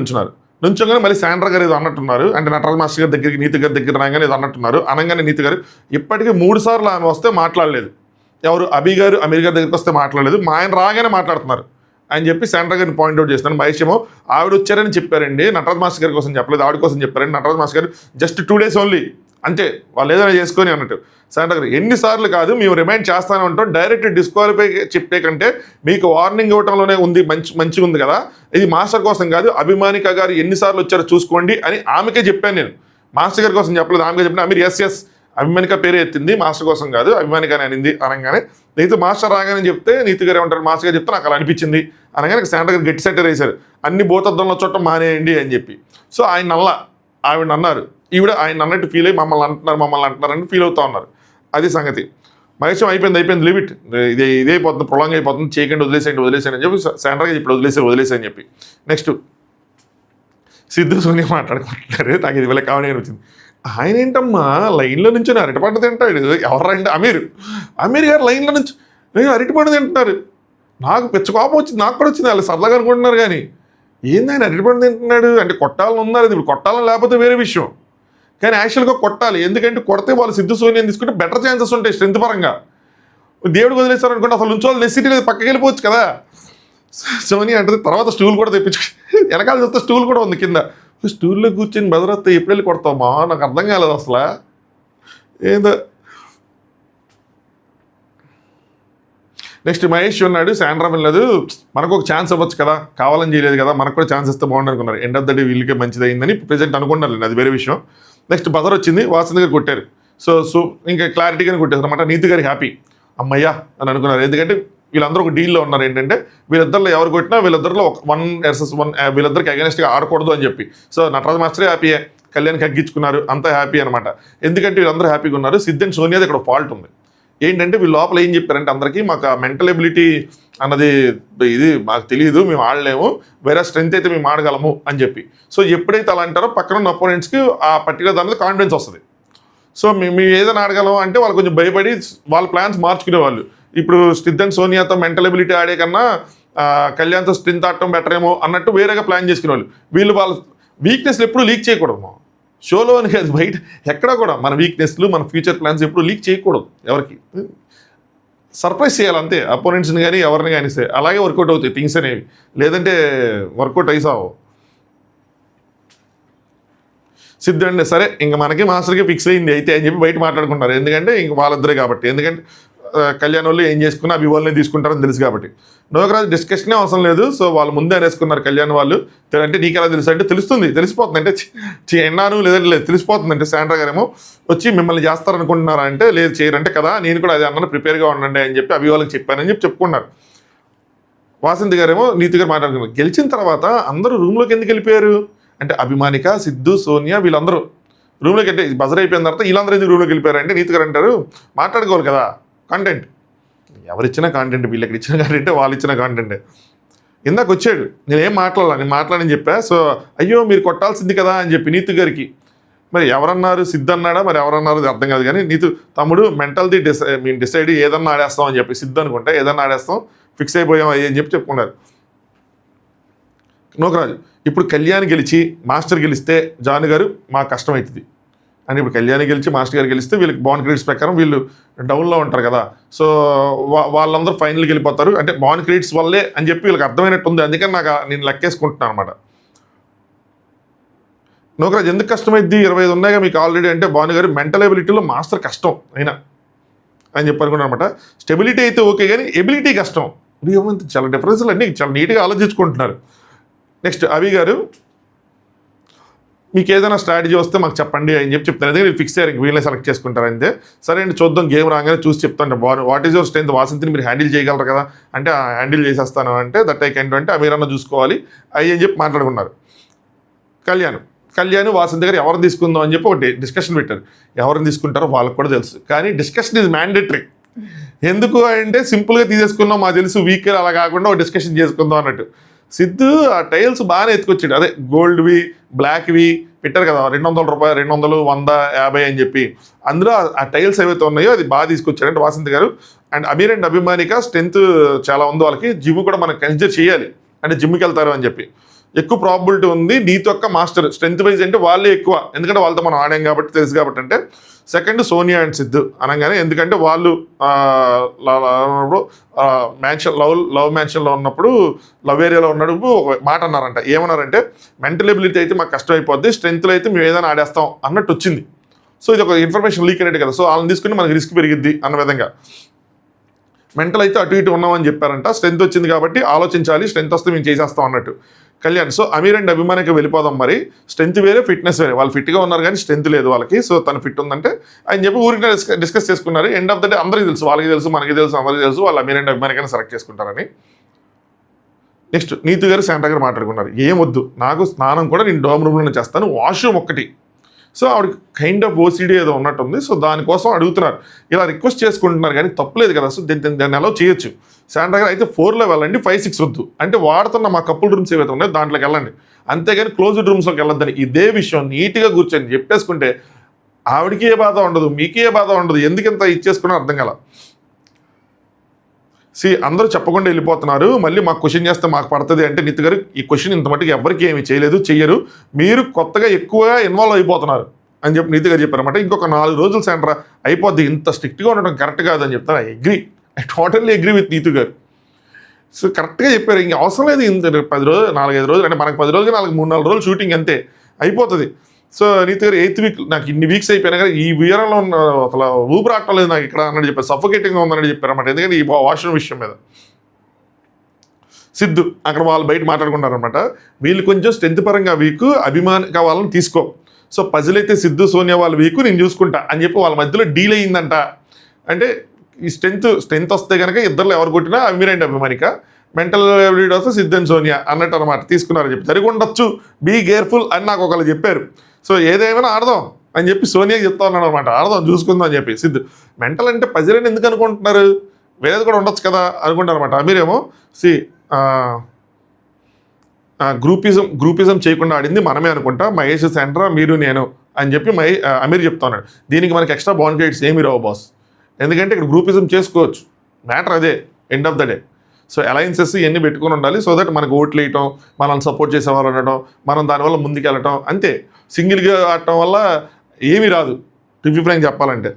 నుంచోగానే మళ్ళీ శాండ్రా గారు ఏదో అన్నట్టున్నారు, అంటే నటరాజ్ మాస్టర్ గారి దగ్గరికి నీతి గారి దగ్గర రాగానే ఏదో అన్నట్టున్నారు. అనగానే నీతి గారు ఇప్పటికీ 3 సార్లు ఆమె వస్తే మాట్లాడలేదు, ఎవరు అభి గారు అమీర్ గారి దగ్గరికి వస్తే మాట్లాడలేదు, మా ఆయన రాగానే మాట్లాడుతున్నారు అని చెప్పి శాండ్రా గారిని పాయింట్అవుట్ చేస్తున్నాను. మహేష్ ఏమో ఆవిడ వచ్చారని చెప్పారండి, నటరాజ్ మాస్టర్ గారి కోసం చెప్పలేదు, ఆవిడ కోసం చెప్పారండి. నటరాజ్ మాస్టర్ గారు జస్ట్ 2 days ఓన్లీ అంతే, వాళ్ళు ఏదైనా చేసుకొని అన్నట్టు. శాండ్రా గారు ఎన్నిసార్లు కాదు మేము రిమైండ్ చేస్తానే ఉంటాం, డైరెక్ట్ డిస్క్వాలిఫై చెప్పే కంటే మీకు వార్నింగ్ ఇవ్వటంలోనే ఉంది, మంచిగా ఉంది కదా, ఇది మాస్టర్ కోసం కాదు, అభిమానిక గారు ఎన్నిసార్లు వచ్చారో చూసుకోండి అని ఆమెకే చెప్పాను నేను, మాస్టర్ గారి కోసం చెప్పలేదు. ఆమెకే చెప్పిన అమీర్ ఎస్ అభిమానిక పేరు ఎత్తింది, మాస్టర్ కోసం కాదు అభిమానికని అనింది అనగానే నీతి మాస్టర్ రాగానే చెప్తే నీతి గారు ఏమంటారు, మాస్టర్ గారు చెప్తే నాకు అలా అనిపించింది అనగానే శాండ్రా గారు గట్టి సెటర్ వేశారు, అన్ని భూతద్దంలో చూడటం మానేయండి అని చెప్పి. సో ఆవిడ అన్నారు, ఈవిడ ఆయన అన్నట్టు ఫీల్ అయ్యి మమ్మల్ని అంటున్నారని ఫీల్ అవుతూ ఉన్నారు. అది సంగతి. మహేషం అయిపోయింది లిమిట్, ఇదే అయిపోతుంది, ప్రొలాంగ్ అయిపోతుంది, చేయకండి వదిలేసేయండి అని చెప్పి శాండ్రా గారు ఇప్పుడు వదిలేసే అని చెప్పి. నెక్స్ట్ సిద్ధు సోనియా మాట్లాడుకుంటున్నారు. నాకు ఇది వీళ్ళ కావడం అనిపించింది. ఆయన ఏంటమ్మా లైన్లో నుంచి అరటిపండు తింటాడు, ఎవరంటే అమీర్ గారు లైన్లో నుంచి నేను అరటిపండు తింటున్నారు. నాకు పిచ్చ కోపం వచ్చింది, నాకు కూడా వచ్చింది, వాళ్ళు సరదాగా అనుకుంటున్నారు కానీ ఏంది ఆయన అరటిపండు తింటున్నాడు అంటే కొట్టాలని ఉన్నారు. ఇప్పుడు కొట్టాలని లేకపోతే వేరే విషయం, కానీ యాక్చువల్గా కొట్టాలి. ఎందుకంటే కొడితే వాళ్ళు సిద్ధు సోనియాని తీసుకుంటే బెటర్ ఛాన్సెస్ ఉంటాయి స్ట్రెంత్ పరంగా. దేవుడికి వదిలేస్తారు అనుకుంటే అసలు ఉంచోవాలి నెసిటీ లేదు, పక్కకి వెళ్ళిపోవచ్చు కదా. సోనియా అంటే తర్వాత స్టూల్ కూడా తెప్పించు, వెనకాల చూస్తే స్టూల్ కూడా ఉంది కింద, స్టూల్లో కూర్చొని బెదరొస్తే ఎప్పుడు వెళ్ళి కొడతామా, నాకు అర్థం కాలేదు అసలు ఏదో. నెక్స్ట్ మహేష్ ఉన్నాడు, శాండ్రా వెళ్ళలేదు, మనకు ఒక ఛాన్స్ ఇవ్వచ్చు కదా, కావాలని చేయలేదు కదా, మనకు కూడా ఛాన్స్ ఇస్తే బాగుండు అనుకున్నారు. ఎండ్ ఆఫ్ ద డే వీళ్ళకే మంచిది అయిందని ప్రెజెంట్ అనుకుంటున్నారు, అది వేరే విషయం. నెక్స్ట్ బజర్ వచ్చింది, వాసంత్ గారు కొట్టారు. సో ఇంకా క్లారిటీగానే కొట్టారు అనమాట. నీతి గారికి హ్యాపీ అమ్మయ్యా అని అనుకున్నారు, ఎందుకంటే వీళ్ళందరూ ఒక డీల్లో ఉన్నారు ఏంటంటే వీళ్ళిద్దరిలో ఎవరు కొట్టినా వీళ్ళిద్దరిలో 1 versus 1 వీళ్ళిద్దరికి అగెనిస్ట్గా ఆడకూడదు అని చెప్పి. సో నటరాజ్ మాస్టరే హ్యాపీయే, కళ్యాణ్కి హగ్గించుకున్నారు, అంతా హ్యాపీ అనమాట. ఎందుకంటే వీళ్ళందరూ హ్యాపీగా ఉన్నారు. సిద్ధన్ సోనియాది ఇక్కడ ఫాల్ట్ ఉంది ఏంటంటే వీళ్ళు లోపల ఏం చెప్పారంటే అందరికీ మాకు మెంటల్ ఎబిలిటీ అన్నది ఇది మాకు తెలియదు, మేము ఆడలేము, వేరే స్ట్రెంత్ అయితే మేము ఆడగలము అని చెప్పి. సో ఎప్పుడైతే అలా అంటారో పక్కన ఉన్న అపోనెంట్స్కి ఆ పర్టికులర్ దాని మీద కాన్ఫిడెన్స్ వస్తుంది. సో మేము ఏదైనా ఆడగలం అంటే వాళ్ళు కొంచెం భయపడి వాళ్ళ ప్లాన్స్ మార్చుకునేవాళ్ళు. ఇప్పుడు సిద్ధ్ అండ్ సోనియాతో మెంటల్ ఎబిలిటీ ఆడే కన్నా కళ్యాణ్తో స్ట్రెంత్ ఆడటం బెటర్ ఏమో అన్నట్టు వేరేగా ప్లాన్ చేసుకునే వాళ్ళు. వీళ్ళు వాళ్ళ వీక్నెస్లు ఎప్పుడు లీక్ చేయకూడదు మా షోలో అని కాదు, బయట ఎక్కడా కూడా మన వీక్నెస్లు మన ఫ్యూచర్ ప్లాన్స్ ఎప్పుడు లీక్ చేయకూడదు. ఎవరికి సర్ప్రైజ్ చేయాలి అంతే, అపోనెంట్స్ని కానీ ఎవరిని కానీ సరే. అలాగే వర్కౌట్ అవుతాయి థింగ్స్ అనేవి, లేదంటే వర్కౌట్ అయిసావు. సిద్ధు అండి సరే ఇంక మనకి మాస్టర్కి ఫిక్స్ అయింది అయితే అని చెప్పి బయట మాట్లాడుకుంటారు. ఎందుకంటే ఇంక వాళ్ళిద్దరే కాబట్టి, ఎందుకంటే కళ్యాణ్ వాళ్ళు ఏం చేసుకున్నా అవి వాళ్ళని తీసుకుంటారని తెలుసు కాబట్టి నోకరాజు డిస్కషనే అవసరం లేదు. సో వాళ్ళు ముందే అనేసుకున్నారు కళ్యాణ్ వాళ్ళు. అంటే నీకు ఎలా తెలుసు అంటే తెలిసిపోతుంది అంటే ఎన్నాను లేదంటే లేదు తెలిసిపోతుంది. అంటే శాండ్రా గారేమో వచ్చి మిమ్మల్ని చేస్తారనుకుంటున్నారా అంటే లేదు చేయరంటే కదా నేను కూడా అదే అన్నాను ప్రిపేర్గా ఉండండి అని చెప్పి అవి వాళ్ళకి చెప్పానని చెప్పి చెప్పుకున్నారు. వాసంతి గారేమో నీతి గారు మాట్లాడుకున్నారు. గెలిచిన తర్వాత అందరూ రూమ్లోకి ఎందుకు వెళ్ళిపోయారు అంటే అభిమానిక, సిద్ధు, సోనియా వీళ్ళందరూ రూమ్లోకి అంటే బజర్ అయిపోయిన తర్వాత వీళ్ళందరూ ఎందుకు రూమ్లోకి వెళ్ళిపోయారు అంటే నీతి గారు అంటారు మాట్లాడుకోవాలి కదా కంటెంట్. ఎవరిచ్చిన కాంటెంట్, వీళ్ళకి ఇచ్చిన కాంటెంట్, వాళ్ళు ఇచ్చిన కాంటెంట్. ఇందాక వచ్చాడు నేనేం నేను మాట్లాడని చెప్పా. సో అయ్యో మీరు కొట్టాల్సింది కదా అని చెప్పి నీతి గారికి. మరి ఎవరన్నారు సిద్ధు అన్నాడా మరి ఎవరన్నారు అర్థం కాదు. కానీ నీతు తమ్ముడు మెంటల్ది మేము డిసైడ్ ఏదన్నా ఆడేస్తాం అని చెప్పి సిద్ధు అనుకుంటే ఏదన్నా ఆడేస్తాం ఫిక్స్ అయిపోయాం అని చెప్పి చెప్పుకున్నారు. నోకరాజు ఇప్పుడు కళ్యాణ్ గెలిచి మాస్టర్ గెలిస్తే జాను గారు మాకు కష్టమవుతుంది అని. ఇప్పుడు కళ్యాణ్ గెలిచి మాస్టర్ గారు గెలిస్తే వీళ్ళకి బాన్ క్రెడిట్స్ ప్రకారం వీళ్ళు డౌన్లో ఉంటారు కదా. సో వాళ్ళందరూ ఫైనల్కి వెళ్ళిపోతారు అంటే బాన్ క్రెడిట్స్ వల్లే అని చెప్పి వీళ్ళకి అర్థమైనట్టుంది. అందుకని నేను లెక్కేసుకుంటున్నాను అనమాట. నోకరాజు ఎందుకు కష్టమైద్ది 25 ఉన్నాయిగా మీకు ఆల్రెడీ అంటే భాను గారు మెంటల్ ఎబిలిటీలో మాస్టర్ కష్టం అయినా అని చెప్పి అనుకున్నాను అనమాట. స్టెబిలిటీ అయితే ఓకే కానీ ఎబిలిటీ కష్టం. చాలా డిఫరెన్స్లు అన్నీ చాలా నీట్గా ఆలోచించుకుంటున్నారు. నెక్స్ట్ అవి గారు మీకు ఏదైనా స్ట్రాటజీ వస్తే మాకు చెప్పండి అని చెప్పి చెప్తాను. ఎందుకంటే ఫిక్స్ అయ్యారు ఇంక వీళ్ళని సెలెక్ట్ చేసుకుంటారు అంతే. సరే అండి చూద్దాం గేమ్ రాగానే చూసి చెప్తాను. వాట్ ఈజ్ యువర్ స్ట్రెంత్ వాసంతిని మీరు హ్యాండిల్ చేయగలరు కదా అంటే హ్యాండిల్ చేసేస్తాను అంటే దట్ ఐ కెన్ అంటే మీరన్నా చూసుకోవాలి అవి అని చెప్పి మాట్లాడుకున్నారు. కళ్యాణ్ వాసంతి గారు ఎవరిని తీసుకుందాం అని చెప్పి ఒకటి డిస్కషన్ పెట్టారు. ఎవరిని తీసుకుంటారో వాళ్ళకి కూడా తెలుసు కానీ డిస్కషన్ ఈజ్ మ్యాండేటరీ. ఎందుకు అంటే సింపుల్గా తీసేసుకుందాం మాకు తెలుసు వీక్ అలా కాకుండా ఒక డిస్కషన్ చేసుకుందాం అన్నట్టు. సిద్ధు ఆ టైల్స్ బాగానే ఎత్తుకొచ్చాడు. అదే గోల్డ్వి బ్లాక్వి పెట్టారు కదా 200 రూపాయలు 200 100 50 అని చెప్పి అందులో ఆ టైల్స్ ఏవైతే ఉన్నాయో అది బాగా తీసుకొచ్చాడు అంటే వాసంతి గారు. And Aamir and Abhimanika strength చాలా ఉంది వాళ్ళకి. జిమ్ కూడా మనం కన్సిడర్ చేయాలి అంటే జిమ్కి వెళ్తారు అని చెప్పి ఎక్కువ ప్రాబిలిటీ ఉంది. నీతి యొక్క మాస్టర్ స్ట్రెంత్ వైజ్ అంటే వాళ్ళే ఎక్కువ ఎందుకంటే వాళ్ళతో మనం ఆడాం కాబట్టి తెలుసు కాబట్టి అంటే. సెకండ్ సోనియా అండ్ సిద్ధు అనగానే ఎందుకంటే వాళ్ళు లవ్ మ్యాన్షన్లో ఉన్నప్పుడు లవ్ ఏరియాలో ఉన్నప్పుడు ఒక మాట అన్నారంట. ఏమన్నారంటే మెంటల్ ఎబిలిటీ అయితే మాకు కష్టం అయిపోద్ది స్ట్రెంత్లో అయితే మేము ఏదైనా ఆడేస్తాం అన్నట్టు వచ్చింది. సో ఇది ఒక ఇన్ఫర్మేషన్ లీక్ అయినట్టు కదా. సో వాళ్ళని తీసుకుని మనకి రిస్క్ పెరిగిద్ది అన్న విధంగా. మెంటల్ అయితే అటు ఇటు ఉన్నామని చెప్పారంట. స్ట్రెంత్ వచ్చింది కాబట్టి ఆలోచించాలి స్ట్రెంత్ వస్తే మేము చేసేస్తాం అన్నట్టు కళ్యాణ్. సో అమీర్ అండ్ అభిమానికి వెళ్ళిపోదాం. మరి స్ట్రెంత్ వేరే ఫిట్నెస్ వేరే. వాళ్ళు ఫిట్గా ఉన్నారు కానీ స్ట్రెంత్ లేదు వాళ్ళకి. సో తను ఫిట్ ఉందంటే అని చెప్పి ఊరికి డిస్కస్ చేసుకున్నారు. ఎండ్ ఆఫ్ ద డే అందరికీ తెలుసు వాళ్ళకి తెలుసు మనకి తెలుసు అందరికీ తెలుసు వాళ్ళు అమీర్ అండ్ అభిమానికైనా సెలెక్ట్ చేసుకుంటారని. నెక్స్ట్ నీతి గారు శాండ్రా గారు మాట్లాడుకున్నారు. ఏమొద్దు నాకు స్నానం కూడా నేను డోమ్ రూమ్లోనే చేస్తాను వాష్రూమ్ ఒక్కటి. సో ఆవిడ కైండ్ ఆఫ్ ఓసిడీ ఏదో ఉన్నట్టుంది. సో దానికోసం అడుగుతున్నారు ఇలా రిక్వెస్ట్ చేసుకుంటున్నారు కానీ తప్పలేదు కదా. సో దాన్ని ఎలా చేయొచ్చు. శాండ్రా గారు అయితే 4లో వెళ్ళండి 5, 6 వద్దు అంటే వాడుతున్న మా కపుల్ రూమ్స్ ఏవైతే ఉన్నాయో దాంట్లోకి వెళ్ళండి అంతేగాని క్లోజ్డ్ రూమ్స్లోకి వెళ్ళొద్దని ఇదే విషయం నీట్గా కూర్చొని చెప్పేసుకుంటే ఆవిడకి ఏ బాధ ఉండదు మీకే బాధ ఉండదు. ఎందుకంత ఇచ్చేసుకున్నా అర్థం కల. అందరూ చెప్పకుండా వెళ్ళిపోతున్నారు మళ్ళీ మాకు క్వశ్చన్ చేస్తే మాకు పడుతుంది అంటే నీతి గారు ఈ క్వశ్చన్ ఇంత మట్టుకు ఎవరికి ఏమి చేయలేదు చెయ్యరు మీరు కొత్తగా ఎక్కువగా ఇన్వాల్వ్ అయిపోతున్నారు అని చెప్పి నీతి గారు చెప్పారన్నమాట. ఇంకొక 4 రోజులు సెంటర్ అయిపోద్ది ఇంత స్ట్రిక్ట్గా ఉండడం కరెక్ట్ కాదని చెప్తాను. ఐ టోటల్లీ అగ్రీ విత్ నీతి గారు. సో కరెక్ట్గా చెప్పారు ఇంక అవసరం లేదు ఇంత 10 రోజులు 4-5 రోజులు అంటే మనకు 10 రోజులకి 3-4 రోజులు షూటింగ్ అంతే అయిపోతుంది. సో నీతి గారు 8th వీక్ నాకు ఇన్ని వీక్స్ అయిపోయినా కానీ ఈ వీరంలో ఉన్న అసలు ఊపిరి ఆడటం లేదు నాకు ఇక్కడ అన్నట్టు చెప్పారు. సఫోకేటింగ్గా ఉందని చెప్పారు అన్నమాట. ఎందుకంటే ఈ వాష్రూమ్ విషయం మీద సిద్ధు అక్కడ వాళ్ళు బయట మాట్లాడుకుంటారనమాట. వీళ్ళు కొంచెం స్ట్రెంత్ పరంగా వీక్ అభిమానిక వాళ్ళని తీసుకో. సో పజిల్ అయితే సిద్ధు సోనియా వాళ్ళ వీక్ నేను చూసుకుంటా అని చెప్పి వాళ్ళ మధ్యలో డీల్ అయ్యిందంట. అంటే ఈ స్ట్రెంత్ వస్తే కనుక ఇద్దరు ఎవరు కొట్టినా Aamir and Abhimanika mental ability వస్తే సిద్ధు అండ్ సోనియా అన్నట్టు అనమాట తీసుకున్నారని చెప్పి జరిగి ఉండొచ్చు బీ కేర్ఫుల్ అని నాకు ఒకళ్ళు చెప్పారు. సో ఏదేమైనా ఆడదాం అని చెప్పి సోనియాకి చెప్తా ఉన్నాడు అనమాట. ఆడదాం చూసుకుందాం అని చెప్పి సిద్ధు మెంటల్ అంటే పజిల్ అని ఎందుకు అనుకుంటున్నారు వేరేది కూడా ఉండొచ్చు కదా అనుకుంటారు అనమాట. అమీరేమో గ్రూపిజం చేయకుండా ఆడింది మనమే అనుకుంటా మహేష్ శాండ్రా మీరు నేను అని చెప్పి అమీర్ చెప్తా ఉన్నాడు. దీనికి మనకి ఎక్స్ట్రా బాండ్ గైడ్స్ ఏమి రావు బాస్ ఎందుకంటే ఇక్కడ గ్రూపిజం చేసుకోవచ్చు మ్యాటర్ అదే end of the day. So alliances ఇవన్నీ పెట్టుకుని ఉండాలి, సో దట్ మనకు ఓట్లు వేయటం, మనల్ని సపోర్ట్ చేసేవాళ్ళు ఉండటం, మనం దానివల్ల ముందుకెళ్ళటం, అంతే. సింగిల్గా ఆడటం వల్ల ఏమీ రాదు టిఫీ ఫ్రాంక్ చెప్పాలంటే.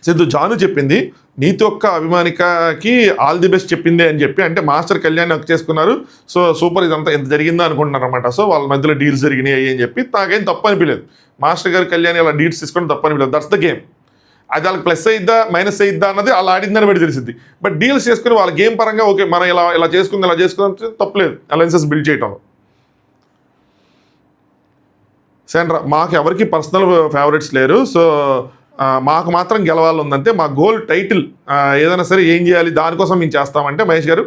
సిద్ధు జాను చెప్పింది నీతి ఒక్క అభిమానికకి ఆల్ ది బెస్ట్ చెప్పిందే అని చెప్పి, అంటే మాస్టర్ కళ్యాణ్ హక్ చేసుకున్నారు, సో సూపర్ ఇదంతా ఎంత జరిగిందో అనుకుంటున్నారు అనమాట. సో వాళ్ళ మధ్యలో డీల్స్ జరిగినాయి అని చెప్పి నాకేం తప్పు అనిపించలేదు. మాస్టర్ గారు కళ్యాణ్ అలా డీల్స్ తీసుకొని తప్పు అనిపించలేదు. That's the game. అది వాళ్ళకి ప్లస్ అయిద్దా మైనస్ అయిద్దా అన్నది అలా ఆడిందని బట్టి తెలిసింది. బట్ డీల్స్ చేసుకుని వాళ్ళ గేమ్ పరంగా ఓకే మనం ఇలా చేసుకుంది తప్పలేదు అలయన్సెస్ బిల్డ్ చేయటంలో. సెంట్రా మాకు ఎవరికి పర్సనల్ ఫేవరెట్స్ లేరు, సో మాకు మాత్రం గెలవాలి ఉందంటే మా గోల్ టైటిల్ ఏదైనా సరే ఏం చేయాలి దానికోసం మేము చేస్తామంటే మహేష్ గారు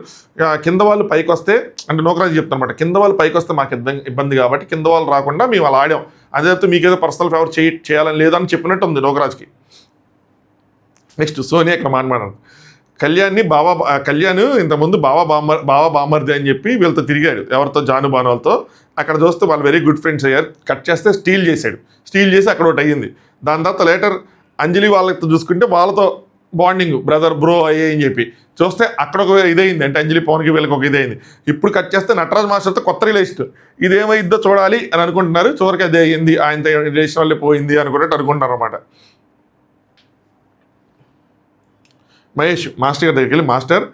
కింద వాళ్ళు పైకి వస్తే, అంటే నోకరాజు చెప్తానమాట, కింద వాళ్ళు పైకి వస్తే మాకు ఇబ్బంది కాబట్టి కింద వాళ్ళు రాకుండా మేము అలా ఆడాం. అదే మీకు ఏదో పర్సనల్ ఫేవర్ చేయాలని లేదని చెప్పినట్టు ఉంది నోకరాజ్కి. నెక్స్ట్ సోనియా ఇక్కడ మాట్లాడాను. కళ్యాణ్ ఇంతకుముందు బావా బామర్ది అని చెప్పి వీళ్ళతో తిరిగాడు, ఎవరితో జాను బానులతో. అక్కడ చూస్తే వాళ్ళు వెరీ గుడ్ ఫ్రెండ్స్ అయ్యారు. కట్ చేస్తే స్టీల్ చేసి అక్కడ ఒకటి అయ్యింది. దాని తర్వాత లేటర్ అంజలి వాళ్ళతో చూసుకుంటే వాళ్ళతో బాండింగ్ బ్రదర్ బ్రో అయ్యే అని చెప్పి చూస్తే అక్కడ ఒక ఇదైంది, అంటే అంజలి పవన్కి వీళ్ళకి ఒక ఇదైంది. ఇప్పుడు కట్ చేస్తే నటరాజ్ మాస్టర్తో కొత్త రిలేషన్, ఇదేమైద్దో చూడాలి అని అనుకుంటున్నారు. చివరికి అదే అయింది, ఆయనతో రిలేషన్ వల్లే పోయింది అనుకున్నట్టు అనుకుంటున్నారు అనమాట. మహేష్ మాస్టర్ గారి దగ్గరికి వెళ్ళి మాస్టర్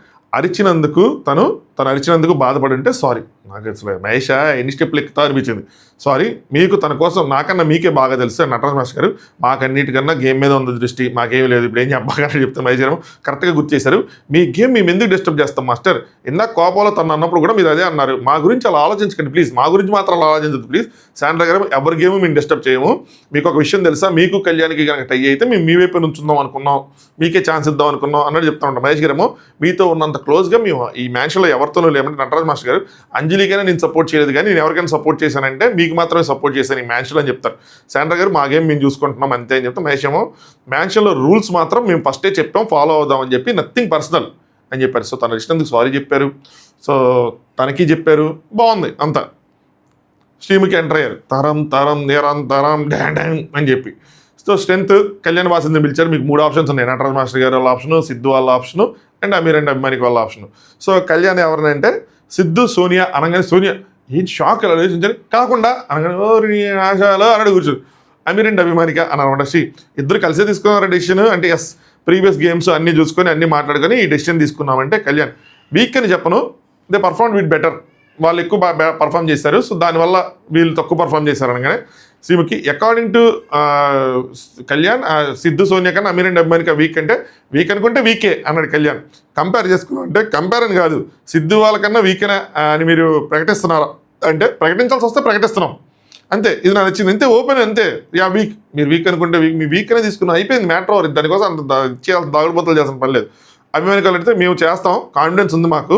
తను అరిచినందుకు బాధపడి ఉంటే సారీ. నాకు అసలు మహేష్ ఎన్ని స్టెప్లు ఎక్కుతా అనిపించింది. సారీ, మీకు తన కోసం నాకన్నా మీకే బాగా తెలుసు నటరాజ్ మాస్టర్ గారు. మాకన్నిటికన్నా గేమ్ మీద ఉంది దృష్టి, మాకేమీ లేదు. ఇప్పుడు ఏం చెప్పగానే చెప్తాను మహేష్ గారు కరెక్ట్గా గుర్తు చేశారు. మీ గేమ్ మేము ఎందుకు డిస్టర్బ్ చేస్తాం మాస్టర్? ఇందాక కోపంలో తను అన్నప్పుడు కూడా మీరు అదే అన్నారు. మా గురించి అలా ఆలోచించకండి ప్లీజ్, మా గురించి మాత్రం అలా ఆలోచించదు ప్లీజ్. శాండ్రా గారు ఎవరి గేమ్ మేము డిస్టర్బ్ చేయము. మీకు ఒక విషయం తెలుసా, మీకు కళ్యాణ్కి కనుక టై అయితే మేము మీ వైపు నుంచుందాం అనుకున్నాం, మీకే ఛాన్స్ ఇద్దాం అనుకున్నాం అన్నట్టు చెప్తా ఉంటాం. మహేష్ గారేమో మీతో ఉన్నంత క్లోజ్గా మేము ఈ మ్యాచ్లో ఎవరితోనూ లేమంటే నటరాజ్ మాస్టర్ గారు అంజలికైనా నేను సపోర్ట్ చేయలేదు, కానీ నేను ఎవరికైనా సపోర్ట్ చేశానంటే మీకు మాత్రమే సపోర్ట్ చేశాను ఈ మ్యాచ్లో అని చెప్తారు. శాండ్రా గారు మా గేమ్ మేము చూసుకుంటున్నాం అంతే అని చెప్తాం. మహేష్ ఏమో మ్యాచ్లో రూల్స్ మాత్రం మేము ఫస్టే చెప్పాం, ఫాలో అవుదామని చెప్పి, నథింగ్ పర్సనల్ అని చెప్పారు. సో తను ఇచ్చినందుకు సారీ చెప్పారు, సో తనకి చెప్పారు, బాగుంది అంతా. స్ట్రీమ్కి ఎంటర్ అయ్యారు, తరం నిరంతరం డాన్ అని చెప్పి. సో స్ట్రెంత్ కళ్యాణ్ వాసిందని పిలిచారు. మీకు 3 ఆప్షన్స్ ఉన్నాయి, నటరాజ్ మాస్టర్ గారి వాళ్ళ ఆప్షను, సిద్ధు వాళ్ళ ఆప్షను, అండ్ అమీర్ అండ్ అభిమానికి వాళ్ళ ఆప్షను. సో కళ్యాణ్ ఎవరినంటే సిద్ధు సోనియా అనగానే సోనియా ఏం షాక్ ఎలా ఆలోచించారు కాకుండా అనగానే ఆశాలో అన్నాడు కూర్చోరు. అమీర్ అండ్ అభిమానిక అని అనమాట. ఇద్దరు కలిసే తీసుకున్నారు డెసిషన్, అంటే ఎస్ ప్రీవియస్ గేమ్స్ అన్నీ చూసుకొని అన్నీ మాట్లాడుకొని ఈ డెసిషన్ తీసుకున్నామంటే కళ్యాణ్ వీక్ అని చెప్పను, దే పర్ఫార్మ్ విత్ బెటర్, వాళ్ళు ఎక్కువ పర్ఫామ్ చేశారు, సో దానివల్ల వీళ్ళు తక్కువ పర్ఫామ్ చేశారు అనగానే శ్రీముఖి అకార్డింగ్ టు కళ్యాణ్ సిద్ధు సోనియా కన్నా అమీర్ అండ్ అభిమానిక వీక్ అంటే వీక్ అనుకుంటే వీకే అన్నాడు కళ్యాణ్. కంపేర్ చేసుకున్నాం అంటే కంపేర్ అని కాదు, సిద్ధు వాళ్ళకన్నా వీకేనా అని మీరు ప్రకటిస్తున్నారా అంటే ప్రకటించాల్సి వస్తే ప్రకటిస్తున్నాం అంతే. ఇది నాకు నచ్చింది అంతే, ఓపెన్ అంతే. యా వీక్, మీరు వీక్ అనుకుంటే వీక్, మీ వీక్ అనే తీసుకున్నాం, అయిపోయింది మ్యాటర్ ఓవర్. దానికోసం అంత దాగుడుబోతలు చేసిన పని లేదు. అభిమానికాలు అంటే మేము చేస్తాం, కాన్ఫిడెన్స్ ఉంది మాకు,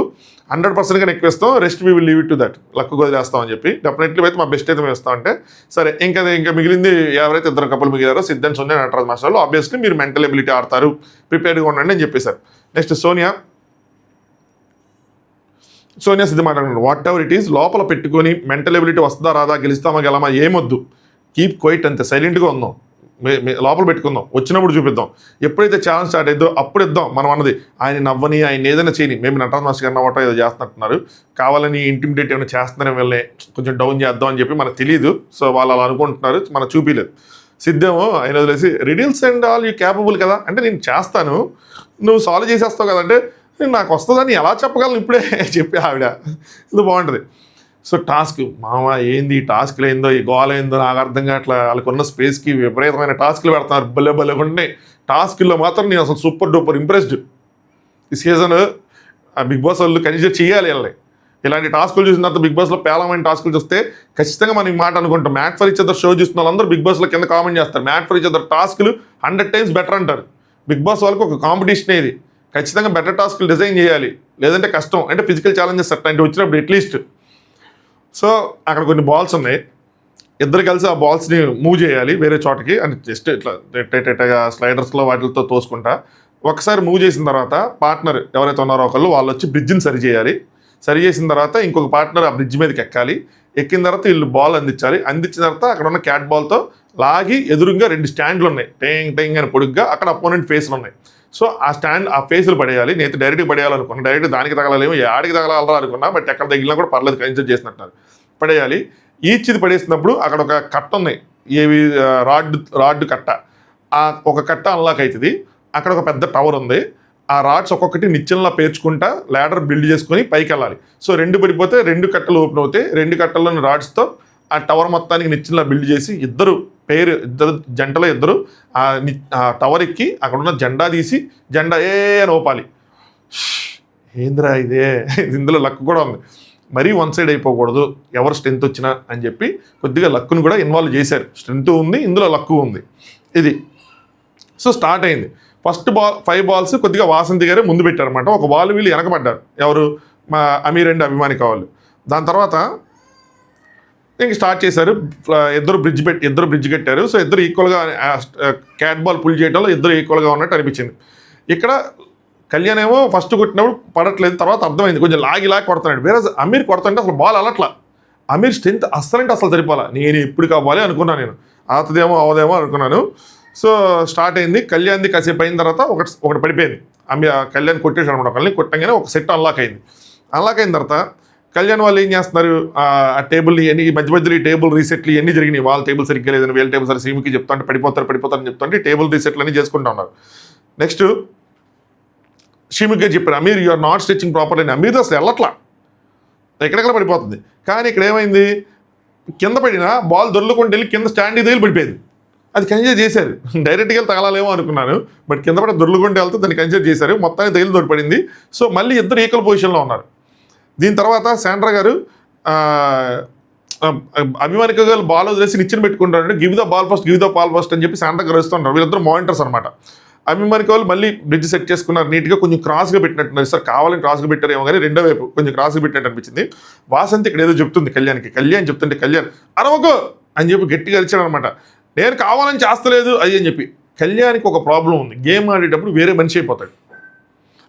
100% ఎక్కువ ఇస్తాం, rest we will leave it to that, luck వదిలేస్తాం అని చెప్పి డెఫినెట్లీ అయితే మా బెస్ట్ అయితే మేము ఇస్తాం అంటే సరే. ఇంకా మిగిలింది ఎవరైతే ఇద్దరు కప్పులు మిగిలారో సిద్ధు అండ్ సోనియా నటరాజ్ మాస్టర్లో ఆబ్వియస్లీ మీరు మెంటల్ ఎబిలిటీ ఆడతారు, ప్రిపేర్డ్గా ఉండండి అని చెప్పేశారు. నెక్స్ట్ సోనియా సిద్ధు మాట్లాడుతున్నారు. వాట్ ఎవర్ ఇట్ ఈస్ లోపల పెట్టుకొని మెంటల్ ఎబిలిటీ వస్తుందా రాదా, గెలుస్తామా గెలమా ఏమొద్దు, కీప్ క్వైట్ అంతే, సైలెంట్గా ఉందాం, లోపల పెట్టుకుందాం, వచ్చినప్పుడు చూపిద్దాం. ఎప్పుడైతే ఛాలెంజ్ స్టార్ట్ అయిద్దో అప్పుడు ఇద్దాం మనం అన్నది. ఆయన నవ్వని, ఆయన ఏదైనా చేయని, మేము నటరాజ్ మాస్టర్ గారు నవ్వటం ఏదో చేస్తున్నట్టున్నారు, కావాలని ఇంటిమిడేట్ ఏమైనా చేస్తున్నారని వెళ్ళి కొంచెం డౌన్ చేద్దాం అని చెప్పి మనకు తెలియదు, సో వాళ్ళు అలా అనుకుంటున్నారు, మనకు చూపించలేదు. సిద్ధేమో ఆయన వదిలేసి riddles and all you capable కదా అంటే నేను చేస్తాను, నువ్వు సాల్వ్ చేసేస్తావు కదంటే నాకు వస్తుందని ఎలా చెప్పగలను ఇప్పుడే చెప్పి ఆవిడ. ఇది బాగుంటుంది. సో టాస్క్ మామ ఏంది, ఈ టాస్క్లు ఏందో, ఈ గోల్ ఏందో నాకు అర్థం కావట్లా, వాళ్ళకు ఉన్న స్పేస్కి విపరీతమైన టాస్క్లు పెడతారు, భలే ఉంటున్నాయి. టాస్క్లో మాత్రం నేను అసలు సూపర్ డూపర్ ఇంప్రెస్డ్. ఈ సీజన్ బిగ్ బాస్ వాళ్ళు కన్సిడర్ చేయాలి వెళ్ళి. ఇలాంటి టాస్కులు చూసిన తర్వాత బిగ్ బాస్లో పేలమైన టాస్కులు చూస్తే ఖచ్చితంగా మనం ఈ మాట అనుకుంటాం. Mat for each other show చూస్తున్న వాళ్ళందరూ బిగ్ బాస్లో కింద కామెంట్ చేస్తారు, మ్యాట్ ఫర్ ఈచ్ అదర్ టాస్కులు 100 times బెటర్ అంటారు. బిగ్ బాస్ వాళ్ళకి ఒక కాంపిటీషన్ ఇది, ఖచ్చితంగా బెటర్ టాస్కులు డిజైన్ చేయాలి, లేదంటే కష్టం. అంటే ఫిజికల్ ఛాలెంజెస్ అట్లాంటి వచ్చినప్పుడు అట్లీస్ట్. సో అక్కడ కొన్ని బాల్స్ ఉన్నాయి, ఇద్దరు కలిసి ఆ బాల్స్ని మూవ్ చేయాలి వేరే చోటకి, అంటే జస్ట్ ఇట్లా స్లైడర్స్లో వాటితో తోసుకుంటా. ఒకసారి మూవ్ చేసిన తర్వాత పార్ట్నర్ ఎవరైతే ఉన్నారో వాళ్ళు వచ్చి బ్రిడ్జ్ని సరి చేయాలి. సరి చేసిన తర్వాత ఇంకొక పార్ట్నర్ ఆ బ్రిడ్జ్ మీదకి ఎక్కాలి. ఎక్కిన తర్వాత వీళ్ళు బాల్ అందించాలి. అందించిన తర్వాత అక్కడ ఉన్న క్యాట్ బాల్తో లాగి ఎదురుగా 2 స్టాండ్లు ఉన్నాయి, టేంగ్ టేంగ్ అని పొడుగ్గా, అక్కడ అపోనెంట్ ఫేస్లు ఉన్నాయి. సో ఆ స్టాండ్ ఆ ఫేస్లు పడేయాలి. నేను డైరెక్ట్గా పడేయాలనుకున్నా, డైరెక్ట్ దానికి తగలేమో ఆడికి తగలాలరా అనుకున్నా, బట్ ఎక్కడ తగిలినా కూడా పర్లేదు, కన్సిడర్ చేసినట్టున్నారు. పడేయాలి. ఈచ్ది పడేసినప్పుడు అక్కడ ఒక కట్ట ఉన్నాయి, ఏవి రాడ్ కట్ట. ఆ ఒక కట్ట అన్లాక్ అవుతుంది. అక్కడ ఒక పెద్ద టవర్ ఉంది. ఆ రాడ్స్ ఒక్కొక్కటి నిచ్చెనలా పేర్చుకుంటా ల్యాడర్ బిల్డ్ చేసుకొని పైకి వెళ్ళాలి. సో 2 పడిపోతే 2 కట్టలు ఓపెన్ అవుతాయి. 2 కట్టల్లోని రాడ్స్తో ఆ టవర్ మొత్తానికి నిచ్చెనలా బిల్డ్ చేసి ఇద్దరు జంటలో ఇద్దరు ఆ టవర్ ఎక్కి అక్కడ ఉన్న జెండా తీసి జెండా అని ఓపాలి. ఏంద్రా ఇదే, ఇందులో లక్ కూడా ఉంది. మరీ వన్ సైడ్ అయిపోకూడదు, ఎవరు స్ట్రెంత్ వచ్చినా అని చెప్పి కొద్దిగా లక్కును కూడా ఇన్వాల్వ్ చేశారు. స్ట్రెంత్ ఉంది, ఇందులో లక్కు ఉంది. ఇది సో స్టార్ట్ అయింది. ఫస్ట్ 5 బాల్స్ కొద్దిగా వాసంతి గారే ముందు పెట్టారనమాట. ఒక బాల్ వీళ్ళు వెనకబడ్డారు, ఎవరు మా అమీర్ అండ్ అభిమానిక వాళ్ళు. దాని తర్వాత ఇంక స్టార్ట్ చేశారు. ఇద్దరు బ్రిడ్జ్ కట్టారు. సో ఇద్దరు ఈక్వల్గా క్యాట్ బాల్ పుల్ చేయడంలో ఇద్దరు ఈక్వల్గా ఉన్నట్టు అనిపించింది. ఇక్కడ కళ్యాణ్ ఏమో ఫస్ట్ కొట్టినప్పుడు పడట్లేదు, తర్వాత అర్థమైంది కొంచెం లాగి కొడుతున్నాడు. వేరే అమీర్ కొడుతుంటే అసలు బాల్ అలట్లా. అమీర్ స్ట్రెంత్ అసలు సరిపోలా. నేను ఎప్పుడు కావాలి అనుకున్నాను, నేను అవుతుందేమో అవదేమో అనుకున్నాను. సో స్టార్ట్ అయింది. కళ్యాణ్ది కాసేపు అయిన తర్వాత ఒకటి పడిపోయింది. కళ్యాణ్ కొట్టేసాడు అనమాట. ఒకళ్ళని కొట్టంగానే ఒక సెట్ అన్లాక్ అయింది. అన్లాక్ అయిన తర్వాత కళ్యాణ్ వాళ్ళు ఏం చేస్తున్నారు, ఆ టేబుల్ ఇవన్నీ మధ్యలో ఈ టేబుల్ రీసెట్లు ఇవన్నీ జరిగినాయి. వాళ్ళ టేబుల్ సరిగ్గా లేదని వీళ్ళ టేబుల్ సరి సీమికి చెప్తుంటే పడిపోతారని చెప్తుంటే టేబుల్ రీసెట్లు అన్నీ చేసుకుంటూ ఉన్నారు. నెక్స్ట్ షీమిక్ గారు చెప్పారు, Aamir you are not stitching proper అని. అమీర్ అసలు వెళ్ళట్లా, ఎక్కడెక్కడ పడిపోతుంది. కానీ ఇక్కడ ఏమైంది, కింద పడినా బాల్ దొర్లుకుంటూ వెళ్ళి కింద స్టాండ్ దగ్గర పడిపోయింది. అది కన్సిడర్ చేశారు. డైరెక్ట్గా వెళ్ళి తగలాలేమో అనుకున్నాను, బట్ కింద పడి దొర్లుకుంటూ వెళ్తే దాన్ని కన్సిడర్ చేశారు. మొత్తానికి తగిలి దొరిపడింది. సో మళ్ళీ ఇద్దరు ఈక్వల్ పొజిషన్లో ఉన్నారు. దీని తర్వాత శాండ్రా గారు అభిమానిక గారు బాల్ వదిలేసి నిచ్చెన పెట్టుకుంటారు. గివ్ ద బాల్ ఫస్ట్ అని చెప్పి శాండ్రా గారు వస్తుంటారు. వీళ్ళిద్దరు మానిటర్స్ అనమాట. అభిమానిక వాళ్ళు మళ్ళీ బ్రిడ్జ్ సెట్ చేసుకున్నారు. నీట్గా కొంచెం క్రాస్గా పెట్టినట్టున్నారు. సార్ కావాలని క్రాస్గా పెట్టారేమో కానీ రెండో వైపు కొంచెం క్రాస్గా పెట్టినట్టు అనిపించింది. వాసంతి ఇక్కడ ఏదో చెప్తుంది కళ్యాణ్ చెప్తుంటే కళ్యాణ్ అనవకు అని చెప్పి గట్టిగా అరిచాడు అనమాట. నేను కావాలని చేస్తలేదు అది అని చెప్పి. కళ్యాణ్కి ఒక ప్రాబ్లం ఉంది, గేమ్ ఆడేటప్పుడు వేరే మనిషి అయిపోతాడు.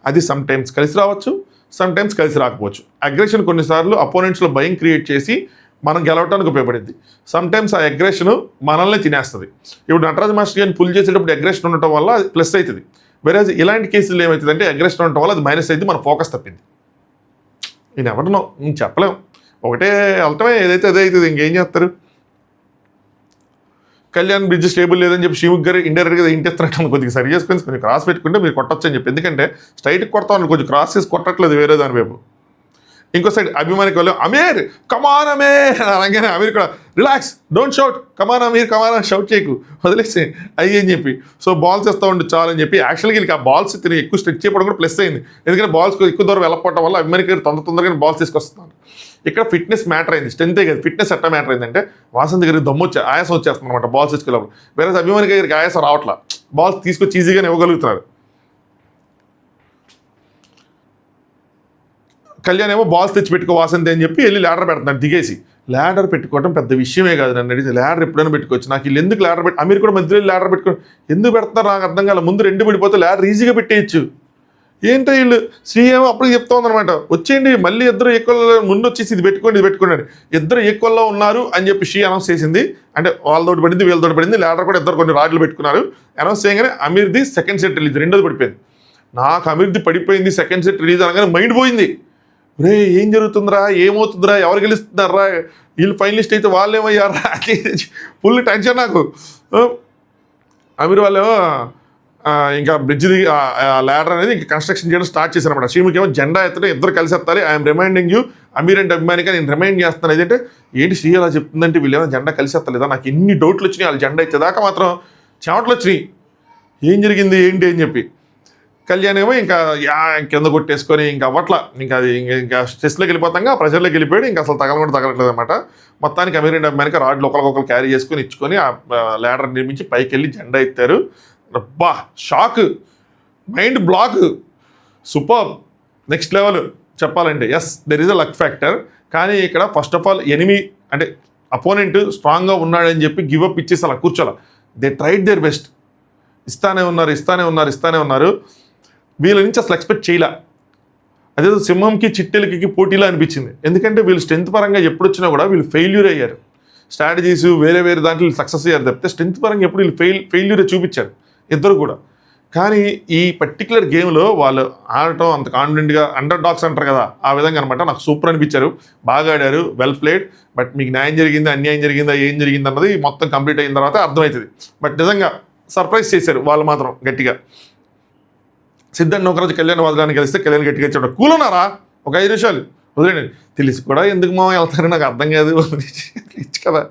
అది సమ్ టైమ్స్ కలిసి రావచ్చు, సమ్ టైమ్స్ కలిసి రాకపోవచ్చు. అగ్రెషన్ కొన్నిసార్లు అపోనెంట్స్లో భయం క్రియేట్ చేసి మనం గెలవటానికి ఉపయోగపడింది. సమ్ టైమ్స్ ఆ అగ్రెషన్ మనల్ని తినేస్తుంది. ఇప్పుడు నటరాజ్ మాస్టర్ గారిని పుల్ చేసేటప్పుడు అగ్రెషన్ ఉండటం వల్ల అది ప్లస్ అవుతుంది. వేరే ఇలాంటి కేసులు ఏమవుతుందంటే అగ్రెషన్ ఉండటం వల్ల అది మైనస్ అయితే మన ఫోకస్ తప్పింది. నేను ఎవరినో చెప్పలేం, ఒకటే వెళ్ళటమే, ఏదైతే అదే అవుతుంది, ఇంకేం చేస్తారు. కళ్యాణ్ బ్రిడ్జ్ స్టేబుల్ లేదని చెప్పి షీముక్ గారు ఇండైరెక్ట్గా ఇంటేస్తున్నట్టు కొద్దిగా సరి చేసుకొని కొంచెం క్రాస్ పెట్టుకుంటే మీరు కొట్టచ్చు అని చెప్పి. ఎందుకంటే స్ట్రైట్కి కొడతామని కొంచెం క్రాస్ చేసి కొట్టట్లేదు వేరే దాని వైపు. ఇంకో సైడ్ అభిమానికి వాళ్ళు అమీర్ కమాన్ అమీర్ అనగానే అమీర్ కూడా relax, don't shout, come on Aamir come on shout చేయకు, వదిలేసి అయ్యి అని చెప్పి. సో బాల్స్ ఇస్తూ ఉండు చాలు అని చెప్పి. యాక్చువల్గా వీళ్ళకి ఆ బాల్స్ తిరిగి ఎక్కువ స్ట్రెచ్ చేయడం కూడా ప్లస్ అయింది. ఎందుకంటే బాల్స్ ఎక్కువ దూరం వెళ్ళకపోవడం వల్ల అభిమానికి తొందరగా బాల్స్ తీసుకొస్తున్నారు. ఇక్కడ ఫిట్నెస్ మ్యాటర్ అయింది, స్ట్రెంతే కదా, ఫిట్నెస్ ఎట్లా మ్యాటర్ అయిందంటే వాసంతి గారికి ఆయాసం వచ్చేస్తుంది అనమాట బాల్స్ తీసుకెళ్ళినప్పుడు. వేరే అభిమానికి గారికి ఆయాసం రావట్లా, బాల్స్ తీసుకొచ్చి ఈజీగానే ఇవ్వగలుగుతున్నారు. కళ్యాణ్ ఏమో బాల్స్ తెచ్చి పెట్టుకో వాసంతి అని చెప్పి వెళ్ళి ల్యాడర్ పెడుతున్నాడు. దిగేసి ల్యాడర్ పెట్టుకోవడం పెద్ద విషయమే కాదు. నన్ను అడిగితే ల్యాడర్ ఎప్పుడైనా పెట్టుకోవచ్చు, నాకు వీళ్ళు ఎందుకు ల్యాడర్ అమీర్ కూడా మధ్యలో ల్యాడర్ పెట్టుకోండి ఎందుకు పెడతారు నాకు అర్థం కాదు. ముందు 2 పడిపోతే ల్యాడర్ ఈజీగా పెట్టేయచ్చు. ఏంటో వీళ్ళు సీఎం అప్పుడు చెప్తా ఉందనమాట, వచ్చేయండి మళ్ళీ ఇద్దరు ఈక్వల్ ముందు వచ్చేసి ఇది పెట్టుకోండి ఇద్దరు ఈక్వల్లో ఉన్నారు అని చెప్పి షీ అనౌన్స్ చేసింది. అంటే వాళ్ళతోటి పడింది వీళ్ళతోటి పడింది. ల్యాడర్ కూడా ఇద్దరు కొన్ని రాడ్లు పెట్టుకున్నారు. అనౌన్స్ చేయగానే అమీర్ది సెకండ్ సెట్ రిలీజ్, రెండోది పడిపోయింది. నాకు అమీర్ది పడిపోయింది సెకండ్ సెట్ రిలీజ్ అనగానే మైండ్ పోయింది. రే ఏం జరుగుతుందిరా, ఏమవుతుందిరా, ఎవరు గెలుస్తున్నారా, వీళ్ళు ఫైనలిస్ట్ అయితే వాళ్ళు ఏమయ్యారా, ఫుల్ టెన్షన్ నాకు. అమీర్ వాళ్ళేమో ఇంకా బ్రిడ్జ్ది ల్యాడర్ అనేది ఇంకా కన్స్ట్రక్షన్ చేయడం స్టార్ట్ చేశారు అనమాట. శ్రీముఖి ఏమో జెండా ఎత్తడం ఇద్దరు కలిసి ఎత్తాలి. I'm reminding you Amir and అభిమానిగా నేను రిమైండ్ చేస్తాను. ఏదంటే ఏంటి శ్రీ అలా చెప్తుందంటే వీళ్ళు ఏమైనా జెండా కలిసి ఎత్తలేదా, నాకు ఎన్ని డౌట్లు వచ్చినాయి. వాళ్ళు జెండా ఎత్తేదాకా మాత్రం చెమటలు వచ్చినాయి, ఏం జరిగింది ఏంటి అని చెప్పి. కళ్యాణ్ ఏమో ఇంకా కింద కొట్టేసుకొని ఇంకా అవ్వట్లా, ఇంకా అది ఇంకా స్ట్రెస్లోకి వెళ్ళిపోతాం, ప్రెషర్లోకి వెళ్ళిపోయాడు. ఇంకా అసలు తగలట్లేదు అనమాట. మొత్తానికి అమీర్ అండ్ అభిమానిగా రాడ్లు ఒకరికొకరు క్యారీ చేసుకొని ఇచ్చుకొని ఆ ల్యాడర్ నిర్మించి పైకి వెళ్ళి జెండా ఎత్తారు. అబ్బా shock, mind block, super, next level చెప్పాలంటే. Yes there is a luck factor. కానీ ఇక్కడ ఫస్ట్ ఆఫ్ ఆల్ ఎనిమి అంటే అపోనెంట్ స్ట్రాంగ్గా ఉన్నాడని చెప్పి గివప్ ఇచ్చేసి అలా కూర్చోాల. దే ట్రైడ్ దేర్ బెస్ట్, ఇస్తానే ఉన్నారు. వీళ్ళ నుంచి అసలు ఎక్స్పెక్ట్ చేయలే. అదేదో సింహంకి చిట్టెలకి పోటీలా అనిపించింది. ఎందుకంటే వీళ్ళు స్ట్రెంత్ పరంగా ఎప్పుడు వచ్చినా కూడా వీళ్ళు ఫెయిల్యూర్ అయ్యారు. స్ట్రాటజీస్ వేరే దాంట్లో సక్సెస్ అయ్యారు తప్పితే స్ట్రెంత్ పరంగా ఎప్పుడు వీళ్ళు ఫెయిల్యూరే చూపించారు ఇద్దరు కూడా. కానీ ఈ పర్టికులర్ గేమ్లో వాళ్ళు ఆడటం అంత కాన్ఫిడెంట్గా అండర్ డాగ్స్ అంటారు కదా, ఆ విధంగా అనమాట. నాకు సూపర్ అనిపించారు, బాగా ఆడారు, వెల్ ప్లేడ్. బట్ మీకు న్యాయం జరిగిందా అన్యాయం జరిగిందా ఏం జరిగింది అన్నది మొత్తం కంప్లీట్ అయిన తర్వాత అర్థమవుతుంది. బట్ నిజంగా సర్ప్రైజ్ చేశారు వాళ్ళు మాత్రం గట్టిగా. సిద్ధార్థ్ నూకరాజు కళ్యాణ్ వదలని కలిస్తే కళ్యాణ్ గట్టిగా ఇచ్చాడు. కూలున్నారా ఒక 5 నిమిషాలు వదిలేండి, తెలిసి కూడా ఎందుకు మా వెళ్తారని నాకు అర్థం కాదు ఇచ్చు కదా.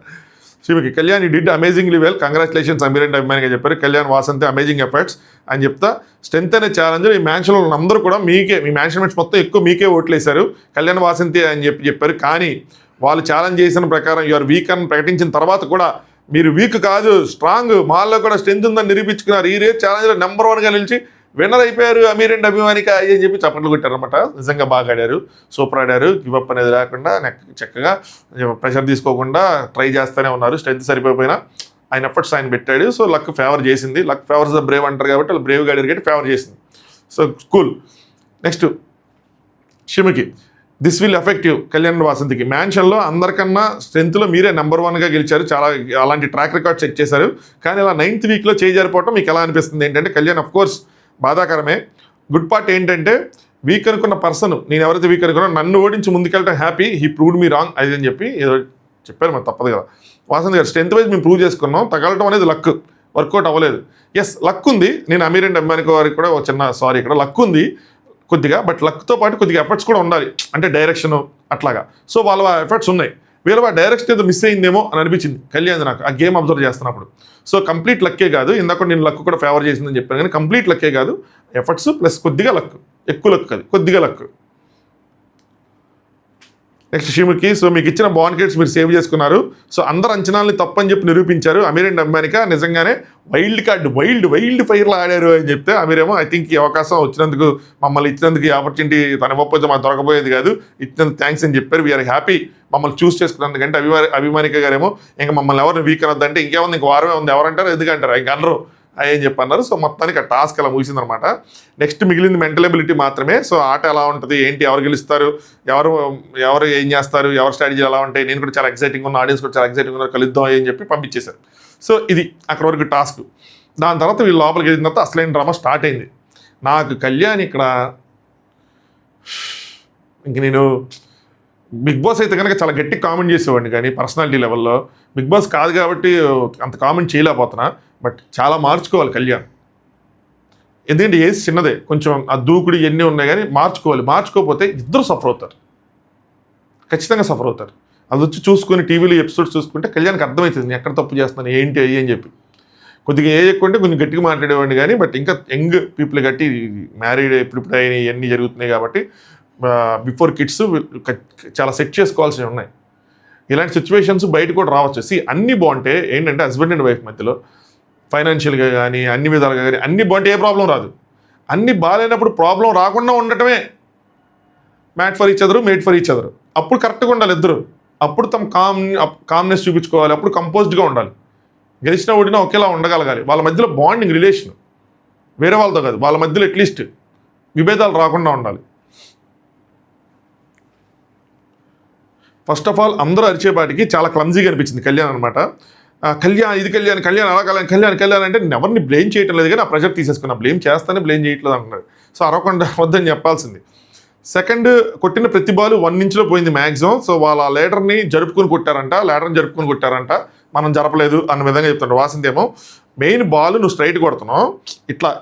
Sreemukhi Kalyan he did amazingly well, congratulations Aamir and అభిమానిగా చెప్పారు. కళ్యాణ్ వాసంతి అమేజింగ్ ఎఫర్ట్స్ అని చెప్తా. స్ట్రెంత్ అనే ఛాలెంజ్ ఈ మ్యాన్షన్లో అందరూ కూడా మీకే, మీ మ్యాన్షన్మెంట్స్ మొత్తం ఎక్కువ మీకే ఓట్లు వేశారు కళ్యాణ్ వాసంతి అని చెప్పారు. కానీ వాళ్ళు ఛాలెంజ్ చేసిన ప్రకారం యువర్ వీక్ అని ప్రకటించిన తర్వాత కూడా మీరు వీక్ కాదు స్ట్రాంగ్, మాల్లో కూడా స్ట్రెంత్ ఉందని నిరూపించుకున్నారు. ఈ రేస్ ఛాలెంజ్లో నెంబర్ 1గా నిలిచి విన్నర్ అయిపోయారు అమీర్ అండ్ అభిమానిక అని చెప్పి చప్పట్లు కొట్టారనమాట. నిజంగా బాగా ఆడారు, సూపర్ ఆడారు. గివప్ అనేది లేకుండా చక్కగా ప్రెషర్ తీసుకోకుండా ట్రై చేస్తూనే ఉన్నారు. స్ట్రెంత్ సరిపోయినా ఆయన ఎఫర్ట్స్ ఆయన పెట్టాడు. సో లక్ ఫేవర్ చేసింది. లక్ ఫేవర్స్ ద బ్రేవ్ అంటారు కాబట్టి వాళ్ళు బ్రేవ్ గాడి కాబట్టి ఫేవర్ చేసింది. So cool. నెక్స్ట్ షిమికి దిస్ విల్ ఎఫెక్టివ్ కళ్యాణ్ వాసంతికి. మ్యాన్షన్లో అందరికన్నా స్ట్రెంత్లో మీరే నెంబర్ 1గా గెలిచారు. చాలా అలాంటి ట్రాక్ రికార్డ్ సెట్ చేశారు. కానీ అలా 9th వీక్లో చేజారిపోవటం మీకు ఎలా అనిపిస్తుంది ఏంటంటే, కళ్యాణ్ అఫ్ కోర్స్ బాధాకరమే. గుడ్ పార్ట్ ఏంటంటే వీక్ అనుకున్న పర్సన్, నేను ఎవరైతే వీక్ అనుకున్నా నన్ను ఓడించి ముందుకెళ్ళటం happy, he proved me wrong అది అని చెప్పి ఏదో చెప్పారు. మరి తప్పదు కదా. వాసంతి గారు స్ట్రెంత్ వైజ్ మేము ప్రూవ్ చేసుకున్నాం, తగలటం అనేది లక్, వర్కౌట్ అవ్వలేదు. ఎస్ లక్ ఉంది. నేను అమీర్ అండ్ అమ్మానికి వారికి కూడా ఒక చిన్న సారీ, ఇక్కడ లక్ ఉంది కొద్దిగా, బట్ లక్తో పాటు కొద్దిగా ఎఫర్ట్స్ కూడా ఉండాలి, అంటే డైరెక్షన్ అట్లాగా. సో వాళ్ళ ఎఫర్ట్స్ ఉన్నాయి, వీళ్ళ డైరెక్షన్ ఏదో మిస్ అయిందేమో అని అనిపించింది కళ్యాణ్ నాకు ఆ గేమ్ అబ్జర్వ్ చేస్తున్నప్పుడు. సో కంప్లీట్ లక్కే కాదు, ఇందాక నేను లక్ కూడా ఫేవర్ చేసిందని చెప్పాను, కానీ కంప్లీట్ లక్కే కాదు, ఎఫర్ట్స్ ప్లస్ కొద్దిగా లక్, ఎక్కువ లక్ కాదు కొద్దిగా లక్. నెక్స్ట్ షిముకి, సో మీకు ఇచ్చిన బాన్కెట్స్ మీరు సేవ్ చేసుకున్నారు. సో అందరు అంచనాలని తప్పని చెప్పి నిరూపించారు. అమీర్ అండ్ అమ్మానిక నిజంగానే వైల్డ్ కార్డ్ వైల్డ్ ఫైర్లో ఆడారు అని చెప్తే, అమీరేమో ఐ థింక్ ఈ అవకాశం వచ్చినందుకు, మమ్మల్ని ఇచ్చినందుకు, ఈ ఆపర్చునిటీ తన ఇవ్వకపోతే మాకు దొరకపోయేది కాదు, ఇచ్చినందుకు థ్యాంక్స్ అని చెప్పారు. వీఆర్ హ్యాపీ మమ్మల్ని చూస్ చేసుకున్నందుకంటే. అభిమానిక గారేమో ఇంకా మమ్మల్ని ఎవరిని వీక్ అనొద్దంటే, ఇంకేముంది ఇంక వారమే ఉంది, ఎవరంటారు ఎందుకంటారు ఇంక అనరు అని చెప్పి అన్నారు. సో మొత్తానికి ఆ టాస్క్ అలా ముగిసిందనమాట. నెక్స్ట్ మిగిలింది మెంటల్ ఎబిలిటీ మాత్రమే. సో ఆట ఎలా ఉంటుంది ఏంటి, ఎవరు గెలుస్తారు, ఎవరు ఏం చేస్తారు, ఎవరు స్ట్రాటజీ ఎలా ఉంటాయి, నేను కూడా చాలా ఎక్సైటింగ్ ఉన్న, ఆడియన్స్ కూడా చాలా ఎక్సైటింగ్ ఉన్నారు, కలుద్దాం అని చెప్పి పంపించేశారు. సో ఇది అక్కడ వరకు టాస్క్. దాని తర్వాత వీళ్ళు లోపలికి వెళ్ళిన తర్వాత అసలైన డ్రామా స్టార్ట్ అయింది. నాకు కళ్యాణ్ ఇక్కడ ఇంక నేను బిగ్ బాస్ అయితే కనుక చాలా గట్టి కామెంట్ చేసేవాడిని, కానీ పర్సనాలిటీ లెవెల్లో బిగ్ బాస్ కాదు కాబట్టి అంత కామెంట్ చేయలేకపోతున్నా. బట్ చాలా మార్చుకోవాలి కళ్యాణ్, ఎందుకంటే ఏజ్ చిన్నదే, కొంచెం ఆ దూకుడు ఇవన్నీ ఉన్నాయి, కానీ మార్చుకోవాలి. మార్చుకోకపోతే ఇద్దరు సఫర్ అవుతారు, ఖచ్చితంగా సఫర్ అవుతారు. అది వచ్చి చూసుకొని టీవీలో ఎపిసోడ్స్ చూసుకుంటే కళ్యాణ్కి అర్థమవుతుంది నేను ఎక్కడ తప్పు చేస్తున్నాను ఏంటి అయ్యి అని చెప్పి. కొద్దిగా ఏజ్ ఎక్కువ ఉంటే కొంచెం గట్టిగా మాట్లాడేవాడిని, కానీ బట్ ఇంకా యంగ్ పీపుల్ గట్టి మ్యారీడ్ ఇప్పుడు అయినా ఇవన్నీ జరుగుతున్నాయి కాబట్టి బిఫోర్ కిడ్స్ చాలా సెట్ చేసుకోవాల్సినవి ఉన్నాయి. ఇలాంటి సిచ్యువేషన్స్ బయట కూడా రావచ్చు. అన్నీ బాగుంటే ఏంటంటే హస్బెండ్ అండ్ వైఫ్ మధ్యలో ఫైనాన్షియల్గా కానీ అన్ని విధాలుగా కానీ అన్నీ బాగుంటే ఏ ప్రాబ్లం రాదు. అన్నీ బాగాలేనప్పుడు ప్రాబ్లం రాకుండా ఉండటమే made for each other, made for each other. అప్పుడు కరెక్ట్గా ఉండాలి ఇద్దరు, అప్పుడు తమ కామ్నెస్ చూపించుకోవాలి, అప్పుడు కంపోజ్డ్గా ఉండాలి. గెలిచినా ఓడినా ఒకేలా ఉండగలగాలి. వాళ్ళ మధ్యలో బాండింగ్ రిలేషన్ వేరే వాళ్ళతో కాదు, వాళ్ళ మధ్యలో అట్లీస్ట్ విభేదాలు రాకుండా ఉండాలి. ఫస్ట్ ఆఫ్ ఆల్ అందరూ అరిచేపాటికి చాలా క్లమ్జీగా అనిపించింది కళ్యాణ్ అనమాట. కళ్యాణ్ ఇది కళ్యాణ్ అలా కళ్యాణ్ అంటే ఎవరిని బ్లేమ్ చేయటం లేదు, కానీ ఆ ప్రెషర్ తీసేసుకున్నా, బ్లేమ్ చేస్తానే బ్లేమ్ చేయట్లేదు అంటున్నారు. సో అరవకుండా వద్దని చెప్పాల్సింది. సెకండ్ కొట్టిన ప్రతి బాల్ 1 ఇంచ్లో పోయింది మ్యాక్సిమం. సో వాళ్ళ లీడర్ని జరుపుకొని కొట్టారంట, మనం జరపలేదు అన్న విధంగా చెప్తుంటారు. వాసంతి ఏమో మెయిన్ బాల్ నువ్వు స్ట్రైట్ కొడుతున్నావు,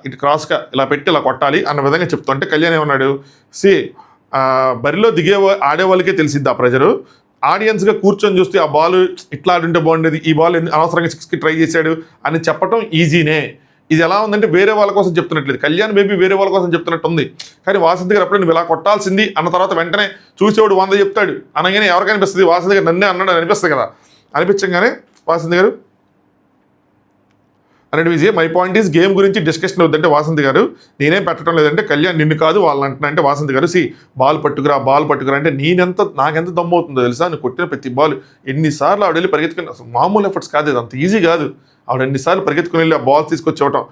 ఇటు క్రాస్గా ఇలా పెట్టి ఇలా కొట్టాలి అన్న విధంగా చెప్తుంటే కళ్యాణ్ ఏమన్నాడు, బరిలో ఆడే వాళ్ళకే తెలిసిద్ది ఆ ప్రెజరు, ఆడియన్స్గా కూర్చొని చూస్తే ఆ బాల్ ఇట్లా ఆడుంటే బాగుండేది, ఈ బాల్ అనవసరంగా 6కి ట్రై చేశాడు అని చెప్పడం ఈజీనే. ఇది ఎలా ఉందంటే వేరే వాళ్ళ కోసం చెప్తున్నట్లేదు, కళ్యాణ్ బేబీ వేరే వాళ్ళ కోసం చెప్తున్నట్టు ఉంది. కానీ వాసంతి గారు అప్పుడు నువ్వు ఇలా కొట్టాల్సింది అన్న తర్వాత వెంటనే చూసేవాడు 100 చెప్తాడు అనగానే ఎవరికి అనిపిస్తుంది, వాసంతి గారు నన్నే అన్నాడు అనిపిస్తుంది కదా. అనిపించగానే వాసంతి గారు అన్నట్టు Vijay my point is game గురించి డిస్కషన్ అవుతుందంటే వాసంతి గారు నేనేం పెట్టడం లేదంటే కళ్యాణ్ నిన్ను కాదు వాళ్ళని అంటున్నా అంటే వాసంతి గారు బాల్ పట్టుకురా అంటే నాకెంత దమ్ము అవుతుందో తెలుసా, నువ్వు కొట్టిన ప్రతి బాల్ ఎన్నిసార్లు ఆవిడ వెళ్ళి పరిగెత్తుకుని, అసలు మామూలు ఎఫర్ట్స్ కాదు, ఇది అంత ఈజీ కాదు. ఆవిడ ఎన్నిసార్లు పరిగెత్తుకుని వెళ్ళి ఆ బాల్ తీసుకొచ్చి ఇవ్వటం.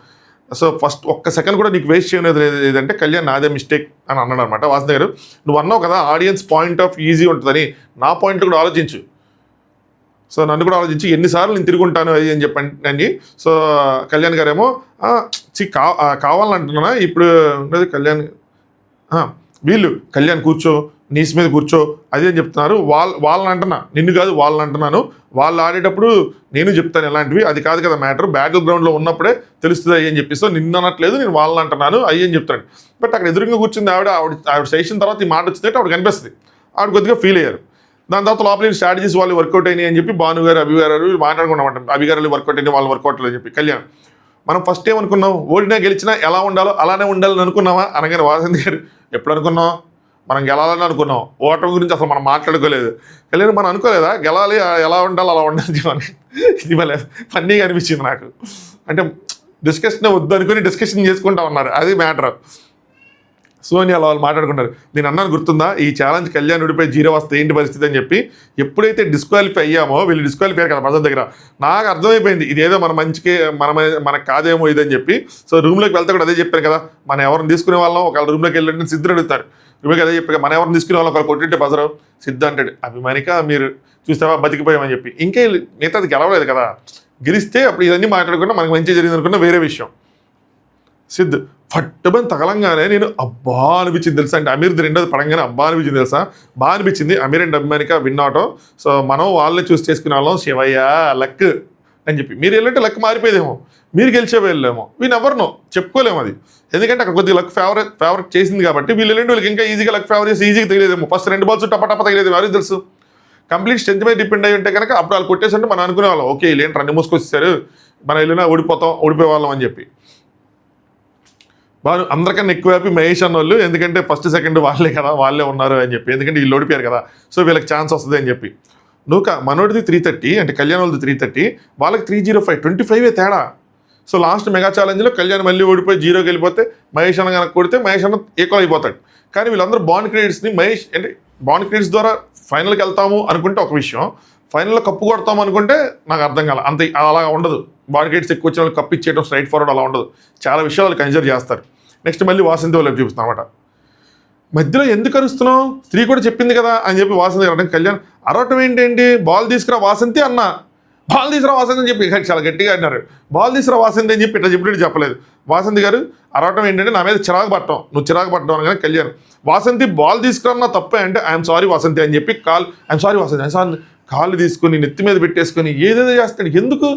సో ఫస్ట్ ఒక్క సెకండ్ కూడా నీకు వేస్ట్ చేయలేదు లేదంటే కళ్యాణ్ నాదే మిస్టేక్ అని అన్నాడు అనమాట. వాసంతి గారు నువ్వు అన్నావు కదా ఆడియన్స్ పాయింట్ ఆఫ్ ఈజీ ఉంటుందని, నా పాయింట్ కూడా ఆలోచించు. సో నన్ను కూడా ఆలోచించి ఎన్నిసార్లు నేను తిరుగుంటాను అది అని చెప్పండి. సో కళ్యాణ్ గారేమో కావాలంటున్నా ఇప్పుడు ఉండేది కళ్యాణ్ వీళ్ళు కళ్యాణ్ కూర్చో నీస్ మీద కూర్చో అది అని చెప్తున్నారు. వాళ్ళని అంటున్నా, నిన్ను కాదు వాళ్ళని అంటున్నాను. వాళ్ళు ఆడేటప్పుడు నేను చెప్తాను ఎలాంటివి, అది కాదు కదా మ్యాటర్, బ్యాటిల్ గ్రౌండ్లో ఉన్నప్పుడే తెలుస్తుంది అయ్యి అని చెప్పి. సో నిన్ను అనట్లేదు, నేను వాళ్ళని అంటున్నాను అయ్యి అని చెప్తాను. బట్ అక్కడ ఎదురుగా కూర్చుంది ఆవిడ సెషన్ తర్వాత ఈ మాట వచ్చిందంటే ఆవిడ కనిపిస్తుంది. ఆవిడ కొద్దిగా ఫీల్ అయ్యారు. దాని తర్వాత లోపల స్ట్రాటజీస్ వాళ్ళు వర్కౌట్ అయినాయి అని చెప్పి భాను గారు అభి గారు మాట్లాడుకున్నామంట. అభి గారు వర్కౌట్ అయినాయి, వాళ్ళు వర్కౌట్ అని చెప్పి. కళ్యాణ్ మనం ఫస్ట్ ఏమనుకున్నాం, ఓడినా గెలిచినా ఎలా ఉండాలో అలానే ఉండాలని అనుకున్నామా అనగానే వాసంతి గారు ఎప్పుడు అనుకున్నాం, మనం గెలాలని అనుకున్నాం, ఓటమి గురించి అసలు మనం మాట్లాడుకోలేదు. కళ్యాణ్ మనం అనుకోలేదా గెలాలి, ఎలా ఉండాలి అలా ఉండాలి అని. ఇది మళ్ళీ ఫన్నీగా అనిపించింది నాకు. అంటే డిస్కషన్ వద్దు అనుకుని డిస్కషన్ చేసుకుంటా ఉన్నారు, అది మ్యాటర్. సోనియా వాళ్ళు మాట్లాడుకుంటారు. నేను అన్నాను గుర్తుందా, ఈ ఛాలెంజ్ కళ్యాణ్ ఉడిపోయి 0 వస్తే ఏంటి పరిస్థితి అని చెప్పి. ఎప్పుడైతే డిస్క్వాలిఫై అయ్యామో, వీళ్ళు డిస్క్వాలిఫై అయ్యారు కదా ప్రజల దగ్గర, నాకు అర్థమైపోయింది ఇదేదో మన మంచికి మనకు కాదేమో ఇదని చెప్పి. సో రూమ్లోకి వెళ్తే కూడా అదే చెప్పాను కదా, మనం ఎవరిని తీసుకునే వాళ్ళం, ఒకవేళ రూమ్లోకి వెళ్ళండి సిద్ధుని అడుగుతారు. రూమ్లోకి అదే చెప్పారు, మనం ఎవరిని తీసుకునే వాళ్ళం, ఒకవేళ కొట్టింటే బజరు సిద్ధు అంటాడు, అభిమానిక మీరు చూస్తావా బతికిపోయామని చెప్పి. ఇంకే మిగతాది గెలవలేదు కదా, గెలిస్తే అప్పుడు ఇవన్నీ మాట్లాడుకున్నా మనకు మంచి జరిగింది అనుకున్న వేరే విషయం. సిద్ధు ఫట్టుమని తగలంగానే నేను అబ్బా అనిపించింది తెలుసా. అంటే అమీర్ది రెండోది పడంగానే అబ్బా అనిపించింది తెలుసా, బాగా అనిపించింది. అమీర్ అండ్ అభిమానిక విన్ అవటం. సో మనం వాళ్ళని చూస్ చేసుకునే వాళ్ళం, శివయ్య లక్ అని చెప్పి. మీరు వెళ్ళంటే లక్ మారిపోయేదేమో, మీరు గెలిచే వెళ్ళేమో, వీళ్ళు ఎవరినో చెప్పుకోలేము అది. ఎందుకంటే అక్కడ కొద్దిగా లక్ ఫేవరెట్ చేసింది కాబట్టి వీళ్ళు వెళ్ళండి, వాళ్ళకి ఇంకా ఈజీగా లక్ ఫేవర్ చేసి ఈజీగా తగిలేదేమో. ఫస్ట్ 2 బాల్స్ టప తగిలేదు, ఎవరికి తెలుసు. కంప్లీట్ స్ట్రెంత్ మీద డిపెండ్ అయ్యి ఉంటే కనుక అప్పుడు వాళ్ళు కొట్టేసి ఉంటే మనం అనుకునే వాళ్ళం, ఓకే వీళ్ళు ఏంటి రన్ని మూసుకొచ్చేసారు, మనం వెళ్ళినా ఓడిపోయే వాళ్ళం అని చెప్పి. వాళ్ళు అందరికన్నా ఎక్కువ హ్యాపీ మహేష్ అన్న వాళ్ళు, ఎందుకంటే ఫస్ట్ సెకండ్ వాళ్ళే కదా, వాళ్ళే ఉన్నారు అని చెప్పి. ఎందుకంటే వీళ్ళు ఓడిపోయారు కదా, సో వీళ్ళకి ఛాన్స్ వస్తుంది అని చెప్పి. మనోడిది 330, అంటే కళ్యాణ్ వాళ్ళది 330, వాళ్ళకి 305, 25 తేడా. సో లాస్ట్ మెగా ఛాలెంజ్లో కళ్యాణ్ మళ్ళీ ఓడిపోయి 0కి వెళ్ళిపోతే మహేష్ అన్న కనుక కొడితే మహేష్ అన్న ఈక్వల్ అయిపోతాడు. కానీ వీళ్ళందరూ బాండ్ క్రెడిట్స్ని మహేష్ అంటే బాండ్ క్రెడిట్స్ ద్వారా ఫైనల్కి వెళ్తాము అనుకుంటే ఒక విషయం, ఫైనల్లో కప్పు కొడతాము అనుకుంటే నాకు అర్థం కాల. అంత అలా ఉండదు. బాండ్ క్రెడిట్స్ ఎక్కువ వచ్చిన వాళ్ళు కప్పు ఇచ్చేయడం స్ట్రైట్ ఫార్వర్డ్ అలా ఉండదు, చాలా విషయాలు కన్సిడర్ చేస్తారు. నెక్స్ట్ మళ్ళీ వాసంతి వాళ్ళకి చూపిస్తాం అనమాట. మధ్యలో ఎందుకు అరుస్తున్నావు, స్త్రీ కూడా చెప్పింది కదా అని చెప్పి వాసంతి గారు అంటే, కళ్యాణ్ అరవటం ఏంటి, బాల్ తీసుకురా వాసంతి అన్న, బాల్ తీసుకురా వాసంతి అని చెప్పి చాలా గట్టిగా అన్నారు. బాల్ తీసుకురా వాసంతి అని చెప్పి ఇట్లా చెప్పినట్టు చెప్పలేదు. వాసంతి గారు అరవటం ఏంటంటే నా మీద చిరాకు పట్టడం, నువ్వు చిరాకు పట్టడం అనగానే కళ్యాణ్ వాసంతి బాల్ తీసుకురా తప్పే అంటే ఐఎమ్ సారీ వాసంతి అని చెప్పి ఐఎమ్ సారీ వాసంతి కాళ్ళు తీసుకొని నెత్తి మీద పెట్టేసుకొని ఏదేదో చేస్తాడు. ఎందుకు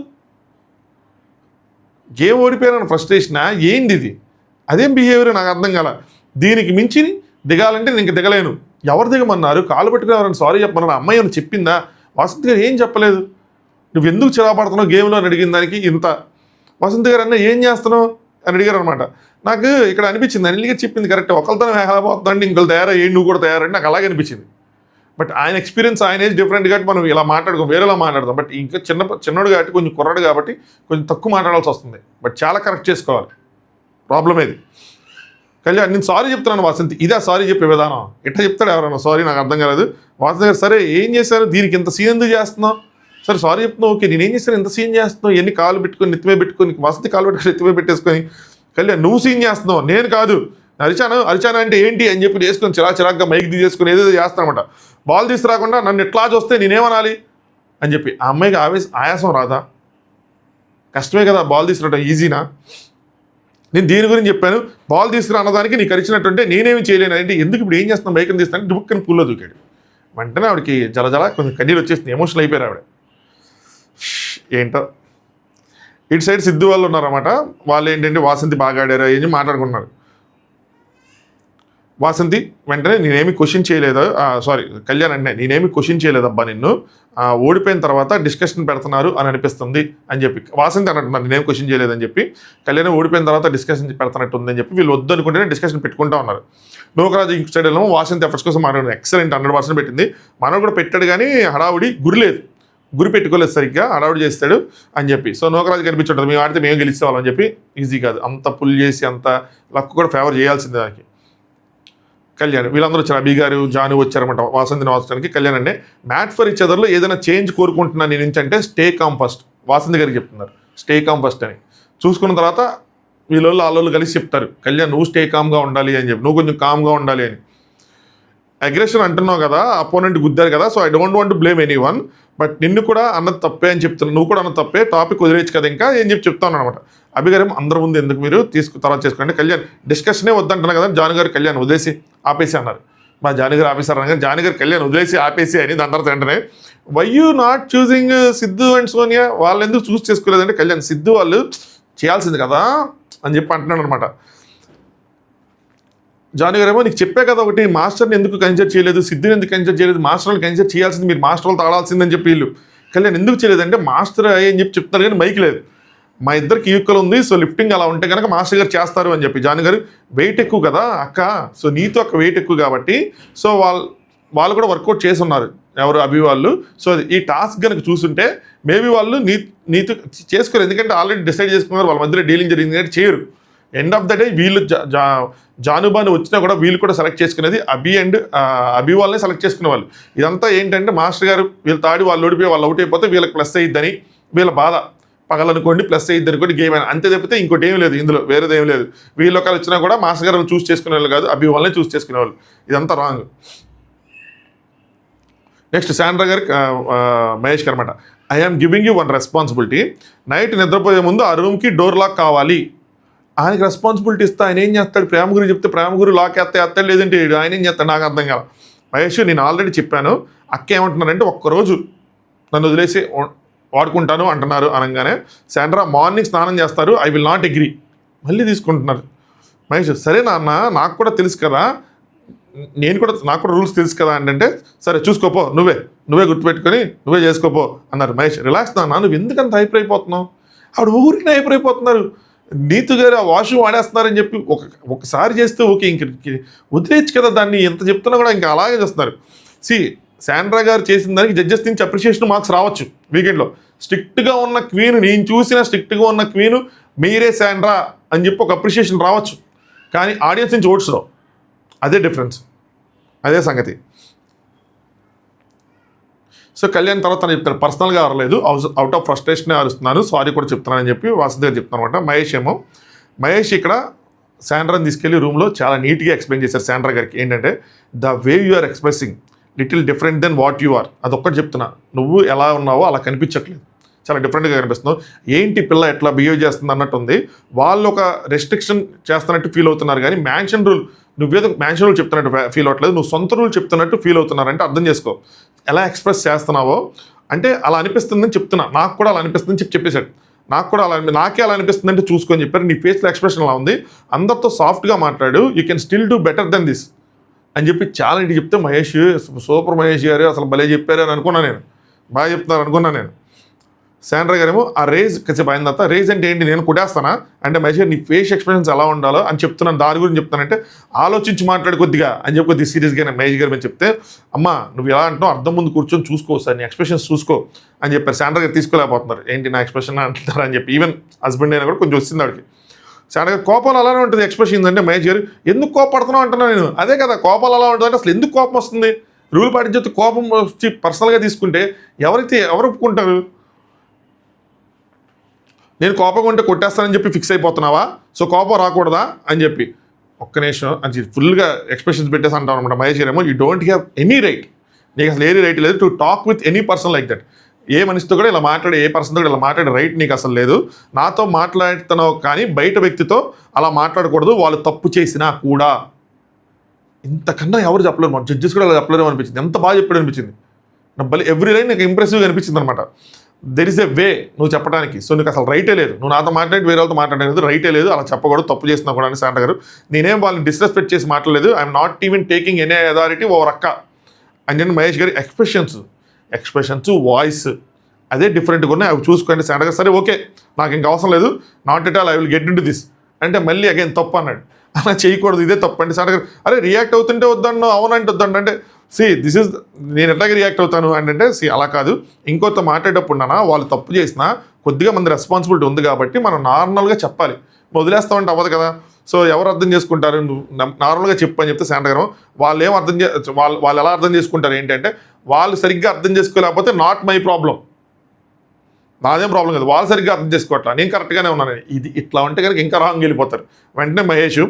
గేమ్ ఓడిపోయారన్న ఫ్రస్ట్రేషనా ఏంది ఇది, అదేం బిహేవియర్ నాకు అర్థం కాల. దీనికి మించి దిగాలంటే నేను ఇంక దిగలేను. ఎవరు దిగమన్నారు, కాలు పట్టుకుని ఎవరైనా సారీ చెప్పమన్నారు, అమ్మాయి ఏమైనా చెప్పిందా, వాసంతి గారు ఏం చెప్పలేదు. నువ్వు ఎందుకు చిరాపడుతున్నావు గేమ్లో అని అడిగిన దానికి ఇంత. వసంత్ గారు అన్న ఏం చేస్తున్నావు అని అడిగారు అనమాట. నాకు ఇక్కడ అనిపించింది అనిల్ గారు చెప్పింది కరెక్ట్, ఒకరితో వేగపోతుందంటే ఇంకొకరు తయారయ్యి నువ్వు కూడా తయారంటే నాకు అలాగే అనిపించింది. బట్ ఆయన ఎక్స్పీరియన్స్ ఆయన ఏజ్ డిఫరెంట్ కాబట్టి మనం ఇలా మాట్లాడుకోం, వేరేలా మాట్లాడతాం. బట్ ఇంకా చిన్నోడు కాబట్టి కొంచెం కుర్రాడు కాబట్టి కొంచెం తక్కువ మాట్లాడాల్సి వస్తుంది. బట్ చాలా కరెక్ట్ చేసుకోవాలి, ప్రాబ్లం ఏది. కళ్యాణ్ నేను సారీ చెప్తున్నాను వాసంతి, ఇదే సారీ చెప్పే విధానం, ఎట్లా చెప్తాడు ఎవరన్నా సారీ, నాకు అర్థం కాలేదు. వాసంతి గారు సరే ఏం చేశారు, దీనికి ఇంత సీన్ ఎందుకు చేస్తున్నావు, సరే సారీ చెప్తున్నావు ఓకే, నేనేం చేస్తాను ఇంత సీన్ చేస్తున్నావు, ఎన్ని కాలు పెట్టుకొని నెత్తిమే పెట్టుకొని వసతి కాలు పెట్టుకొని నెత్తిమే పెట్టేసుకొని, కళ్యాణ్ నువ్వు సీన్ చేస్తున్నావు నేను కాదు, అరిచాను అంటే ఏంటి అని చెప్పి వేసుకొని చిరాగ్గా మైక్ తీసేసుకొని ఏదేదో చేస్తానమాట. బాల్ తీసుకురాకుండా నన్ను ఎట్లా చూస్తే నేనేమనాలి అని చెప్పి. ఆ అమ్మాయికి ఆయాసం రాదా, కష్టమే కదా బాల్ తీసుకురావడం, ఈజీనా. నేను దీని గురించి చెప్పాను, బాల్ తీసుకురా అన్నదానికి నీకు అరిచినట్టుంటే నేనేమి చేయలేను అంటే, ఎందుకు ఇప్పుడు ఏం చేస్తున్నాను మైకని తీస్తాను డుబ్బుక్కని పూల్లో దూకాడు. వెంటనే ఆవిడకి జల కొంచెం కన్నీరు వచ్చేసింది, ఎమోషనల్ అయిపోయారు ఆవిడ. ఏంటో ఇటు సైడ్ సిద్ధు వాళ్ళు ఉన్నారన్నమాట. వాళ్ళు ఏంటంటే వాసంతి బాగా ఆడారు అని మాట్లాడుకుంటున్నారు. వాసంతి వెంటనే నేనేమి క్వశ్చన్ చేయలేదు, సారీ కళ్యాణ్ అంటే నేనేమి క్వశ్చన్ చేయలేదబ్బా నిన్ను, ఓడిపోయిన తర్వాత డిస్కషన్ పెడుతున్నారు అని అనిపిస్తుంది అని చెప్పి వాసంతి అన్నట్టున్నారు. నేనేం క్వశ్చన్ చేయలేదని చెప్పి. కళ్యాణ్ ఓడిపోయిన తర్వాత డిస్కషన్ పెడుతున్నట్టు ఉందని చెప్పి వీళ్ళు వద్దు అనుకుంటేనే డిస్కషన్ పెట్టుకుంటూ ఉన్నారు. నూకరాజు ఇంక సైడ్ వెళ్ళాము, వాసంతి ఎఫర్ట్స్ కోసం మాట్లాడారు, ఎక్సలెంట్ 100% పెట్టింది. మనోడు కూడా పెట్టాడు కానీ హడావుడి గురి పెట్టుకోలేదు సరిగ్గా, హడావుడి చేస్తాడు అని చెప్పి. సో నూకరాజు కనిపించుంటుంది, మేము ఆడితే మేము గెలిచేవాళ్ళం అని చెప్పి. ఈజీ కాదు, అంత పుల్ చేసి అంత లక్ కూడా ఫేవర్ చేయాల్సిందే దానికి. కళ్యాణ్ వీళ్ళందరూ వచ్చారు, అభి గారు జాను వచ్చారన్నమాట వాసంతిని వాసడానికి. కళ్యాణ్ అంటే మ్యాట్ ఫర్ ఇచ్ అదర్లో ఏదైనా చేంజ్ కోరుకుంటున్నాను నేను నుంచి అంటే స్టే కామ్ ఫస్ట్, వాసంతి గారికి చెప్తున్నారు స్టే కామ్ ఫస్ట్ అని. చూసుకున్న తర్వాత వీళ్ళు కలిసి చెప్తారు, కళ్యాణ్ నువ్వు స్టే కామ్గా ఉండాలి అని చెప్పి, నువ్వు కొంచెం కామ్గా ఉండాలి అని. అగ్రెషన్ అంటున్నావు కదా, అపోనెంట్ గుద్దారు కదా, so I don't want to blame any one, but నిన్ను కూడా అన్నది తప్పే అని చెప్తున్నాను, నువ్వు కూడా అన్నది తప్పే, టాపిక్ వదిలేచ్చు కదా ఇంకా ఏం చెప్తాను అనమాట. అభిగారు అందరి ముందు ఎందుకు మీరు తర్వాత చేసుకోండి, కళ్యాణ్ డిస్కషనే వద్దంటున్నా కదా, జాను గారు కళ్యాణ్ వదిలేసి ఆపేసి అన్నారు. మా జాను గారు ఆపేసారు అనగా జాను గారు కళ్యాణ్ వదిలేసి ఆపేసి అని దాని తర్వాత వెంటనే why you not choosing Siddhu and Sonia, వాళ్ళు ఎందుకు చూస్ చేసుకోలేదంటే కళ్యాణ్ సిద్ధు వాళ్ళు చేయాల్సింది కదా అని చెప్పి అంటున్నాడు అనమాట. జాను గారు ఏమో నీకు చెప్పే కదా ఒకటి, మాస్టర్ని ఎందుకు కన్సిడర్ చేయలేదు, సిద్ధుని ఎందుకు కన్సిడర్ చేయలేదు, మాస్టర్ని కన్సిడర్ చేయాల్సింది మీరు, మాస్టర్ వాళ్ళు తాడాల్సిందని చెప్పి వీళ్ళు. కళ్యాణ్ ఎందుకు చేయలేదంటే మాస్టర్ అని చెప్పి చెప్తున్నారు కానీ మైక్ లేదు, మా ఇద్దరికి ఈక్వల్ ఉంది, సో లిఫ్టింగ్ అలా ఉంటే కనుక మాస్టర్ గారు చేస్తారు అని చెప్పి. జాను గారు వెయిట్ ఎక్కువ కదా అక్క, సో నీతో ఒక వెయిట్ ఎక్కువ కాబట్టి సో వాళ్ళు కూడా వర్కౌట్ చేసి ఉన్నారు ఎవరు అభి వాళ్ళు, సో ఈ టాస్క్ కనుక చూస్తుంటే మేబీ వాళ్ళు నీతో చేసుకోరు, ఎందుకంటే ఆల్రెడీ డిసైడ్ చేసుకున్నారు వాళ్ళ మధ్యలో డీలింగ్ జరిగింది కాబట్టి చేయరు. ఎండ్ ఆఫ్ ద డే వీళ్ళు జానుబాను వచ్చినా కూడా వీళ్ళు కూడా సెలెక్ట్ చేసుకునేది అభి వాళ్ళని సెలెక్ట్ చేసుకునే వాళ్ళు. ఇదంతా ఏంటంటే మాస్టర్ గారు వీళ్ళు తాడి వాళ్ళు ఓడిపోయి వాళ్ళు అవుట్ అయిపోతే వీళ్ళకి ప్లస్ అయ్యిద్దని వీళ్ళ బాధ, పగలనుకోండి ప్లస్ అయ్యిద్ది అనుకోండి, గేమ్ అయినా అంతే తప్పితే ఇంకోటి ఏం లేదు ఇందులో, వేరేది ఏం లేదు. వీళ్ళు ఒకళ్ళు వచ్చినా కూడా మాస్టర్ గారు చూస్ చేసుకునే వాళ్ళు కాదు, అభి వాళ్ళని చూస్ చేసుకునే వాళ్ళు, ఇదంతా రాంగ్. నెక్స్ట్ శాండ్రా గారికి మహేష్ గారు అనమాట, I am giving you one responsibility, night నిద్రపోయే ముందు ఆ రూమ్కి డోర్ లాక్ కావాలి. ఆయనకి రెస్పాన్సిబిలిటీ ఇస్తే ఆయన ఏం చేస్తాడు, ప్రేమ గురి చెప్తే ప్రేమ గురి లాక్ ఎత్తాడు, లేదంటే ఆయన ఏం చేస్తాడు నాకు అర్థం కాదు. మహేష్ నేను ఆల్రెడీ చెప్పాను, అక్క ఏమంటున్నారంటే ఒక్కరోజు నన్ను వదిలేసి వాడుకుంటాను అంటున్నారు అనగానే శాండ్రా మార్నింగ్ స్నానం చేస్తారు, ఐ విల్ నాట్ అగ్రీ, మళ్ళీ తీసుకుంటున్నారు. మహేష్ సరే నాన్న నాకు కూడా తెలుసు కదా, నాకు కూడా రూల్స్ తెలుసు కదా అంటే సరే చూసుకోపో, నువ్వే గుర్తుపెట్టుకొని నువ్వే చేసుకోపో అన్నారు. మహేష్ రిలాక్స్ నాన్న, నువ్వు ఎందుకంత హైపర్ అయిపోతున్నావు, ఆవిడ ఊరికి హైపర్ అయిపోతున్నారు, నీతు గారు ఆ వాష్రూమ్ వాడేస్తున్నారని చెప్పి ఒకసారి చేస్తే ఓకే, ఇంక వదిలేచ్చు కదా దాన్ని, ఎంత చెప్తున్నా కూడా ఇంకా అలాగే చేస్తున్నారు. శాండ్రా గారు చేసిన దానికి జడ్జెస్ నుంచి అప్రిషియేషన్ మార్క్స్ రావచ్చు వీకెండ్లో. స్ట్రిక్ట్గా ఉన్న క్వీన్, నేను చూసిన స్ట్రిక్ట్గా ఉన్న క్వీను మీరే శాండ్రా అని చెప్పి ఒక అప్రిషియేషన్ రావచ్చు, కానీ ఆడియన్స్ నుంచి ఓట్స్ రావు, అదే డిఫరెన్స్, అదే సంగతి. సో కళ్యాణ్ తర్వాత తను చెప్తాను పర్సనల్గా అరలేదు, అవుట్ ఆఫ్ ఫ్రస్ట్రేషనే అరుస్తున్నాను, సారీ కూడా చెప్తున్నానని చెప్పి వాసుదేవ్ గారు చెప్తాను అనమాట. మహేష్ ఇక్కడ శాండ్రాని తీసుకెళ్లి రూమ్లో చాలా నీట్గా ఎక్స్ప్లెయిన్ చేశారు శాండ్రా గారికి, ఏంటంటే the way you are expressing little different than what you are, అదొక్కటి చెప్తున్నా, నువ్వు ఎలా ఉన్నావో అలా కనిపించట్లేదు, చాలా డిఫరెంట్గా కనిపిస్తున్నావు, ఏంటి పిల్ల ఎట్లా బిహేవ్ చేస్తుంది అన్నట్టు ఉంది. వాళ్ళు ఒక రెస్ట్రిక్షన్ చేస్తున్నట్టు ఫీల్ అవుతున్నారు, కానీ మ్యాన్షన్ రూల్ నువ్వేదో మ్యాన్షన్ రూల్ చెప్తున్నట్టు ఫీల్ అవ్వట్లేదు, నువ్వు సొంత రూల్ చెప్తున్నట్టు ఫీల్ అవుతున్నారంటే అర్థం చేసుకో, ఎలా ఎక్స్ప్రెస్ చేస్తున్నావో అంటే అలా అనిపిస్తుందని చెప్తున్నా, నాకు కూడా అలా అనిపిస్తుందని చెప్పేశాడు, నాకే అలా అనిపిస్తుంది అంటే చూసుకొని చెప్పారు, నీ ఫేస్లో ఎక్స్ప్రెషన్ అలా ఉంది, అందరితో సాఫ్ట్గా మాట్లాడు, you can still do better than this అని చెప్పి చాలా ఇంటికి చెప్తే మహేష్ సూపర్ మహేష్ గారు అసలు భలే చెప్పారు అని అనుకున్నాను నేను, బాగా చెప్తున్నారు అనుకున్నాను నేను. శాండ్రా గారేమో ఆ రేజ్ కాసేపు అయిన తర్వాత రేజ్ అంటే ఏంటి నేను కొట్టేస్తానా అంటే మహేష్ నీ ఫేస్ ఎక్స్ప్రెషన్స్ ఎలా ఉండాలో అని చెప్తున్నాను, దాని గురించి చెప్తానంటే ఆలోచించి మాట్లాడు కొద్దిగా అని చెప్పి కొద్దిగా సీరియస్గా మహేష్ గారు మేము చెప్తే అమ్మ నువ్వు ఎలా అంటున్నావు అర్థం ముందు కూర్చొని చూసుకో సార్, నీ ఎక్స్ప్రెషన్స్ చూసుకో అని చెప్పారు. శాండ్రా గారు తీసుకోలేకపోతున్నారు, ఏంటి నా ఎక్స్ప్రెషన్ అంటున్నారు అని చెప్పి, ఈవెన్ హస్బెండ్ అయినా కూడా కొంచెం వచ్చింది వాడికి. శాండ్రా గారు కోపం అలానే ఉంటుంది ఎక్స్ప్రెషన్ అంటే మహేష్ గారు ఎందుకు కోపడుతున్నావు అంటున్నాను నేను, అదే కదా కోపాలు అలా ఉంటుంది అంటే అసలు ఎందుకు కోపం వస్తుంది, రూల్ పాటించే కోపం వచ్చి పర్సనల్గా తీసుకుంటే ఎవరు ఒప్పుకుంటారు, నేను కోపం ఉంటే కొట్టేస్తానని చెప్పి ఫిక్స్ అయిపోతున్నావా, సో కోపం రాకూడదా అని చెప్పి ఒక్క నిమిషం అని ఫుల్గా ఎక్స్ప్రెషన్స్ పెట్టేసి అంటాం అనమాట. మహేష్ గారు ఏమో you don't have any right, నీకు అసలు ఏ రైట్ లేదు to talk with any person like that, ఏ మనిషితో కూడా ఇలా మాట్లాడే ఏ పర్సన్తో కూడా ఇలా మాట్లాడే రైట్ నీకు అసలు లేదు, నాతో మాట్లాడుతున్నావు కానీ బయట వ్యక్తితో అలా మాట్లాడకూడదు, వాళ్ళు తప్పు చేసినా కూడా. ఇంతకన్నా ఎవరు చెప్పలేరు, మన జడ్జెస్ కూడా అలా చెప్పలేరు అనిపించింది, ఎంత బాగా చెప్పాడు అనిపించింది నాకు, భలే ఎవ్రీ లైన్ నాకు ఇంప్రెసివ్గా అనిపించింది అనమాట. దెర్ ఇస్ ఎ వే నువ్వు చెప్పడానికి, సో నీకు అసలు రైటే లేదు, నువ్వు నాతో మాట్లాడి వేరే వాళ్ళతో మాట్లాడలేదు, రైటే లేదు, అలా చెప్పకూడదు, తప్పు చేసినా కూడా అని శాండ్రా గారు. నేనేం వాళ్ళని డిస్రెస్పెక్ట్ చేసి మాట్లాడలేదు, I'm not even taking any authority over అక్క అని చెప్పి మహేష్ గారి ఎక్స్ప్రెషన్స్ వాయిస్ అదే డిఫరెంట్గా ఉన్నాయి, అవి చూసుకోండి. శాండ్రా గారు సరే ఓకే నాకు ఇంకా అవసరం లేదు, not at all I will get in to this అంటే మళ్ళీ అగైన్ తప్పు అన్నాడు, అలా చేయకూడదు ఇదే తప్పు అండి. శాండ్రా గారు అరే రియాక్ట్ అవుతుంటే వద్దన్ను, అవునంటే వద్దండి అంటే దిస్ ఇస్ నేను ఎట్లాగే రియాక్ట్ అవుతాను అంటే అలా కాదు, ఇంకొంత మాట్లాడేటప్పుడు నాన్న వాళ్ళు తప్పు చేసినా కొద్దిగా మంది రెస్పాన్సిబిలిటీ ఉంది కాబట్టి మనం నార్మల్గా చెప్పాలి, వదిలేస్తామంటే అవ్వదు కదా, సో ఎవరు అర్థం చేసుకుంటారు, నువ్వు నార్మల్గా చెప్పు అని చెప్తే శాండ్రా గారు వాళ్ళు ఏం వాళ్ళు ఎలా అర్థం చేసుకుంటారు ఏంటంటే వాళ్ళు సరిగ్గా అర్థం చేసుకోలేకపోతే నాట్ మై ప్రాబ్లం, నాదేం ప్రాబ్లం కాదు, వాళ్ళు సరిగ్గా అర్థం చేసుకోవట్లా, నేను కరెక్ట్గానే ఉన్నాను, ఇది ఇట్లా ఉంటే కనుక ఇంకా రాంగ్ వెళ్ళిపోతారు. వెంటనే మహేష్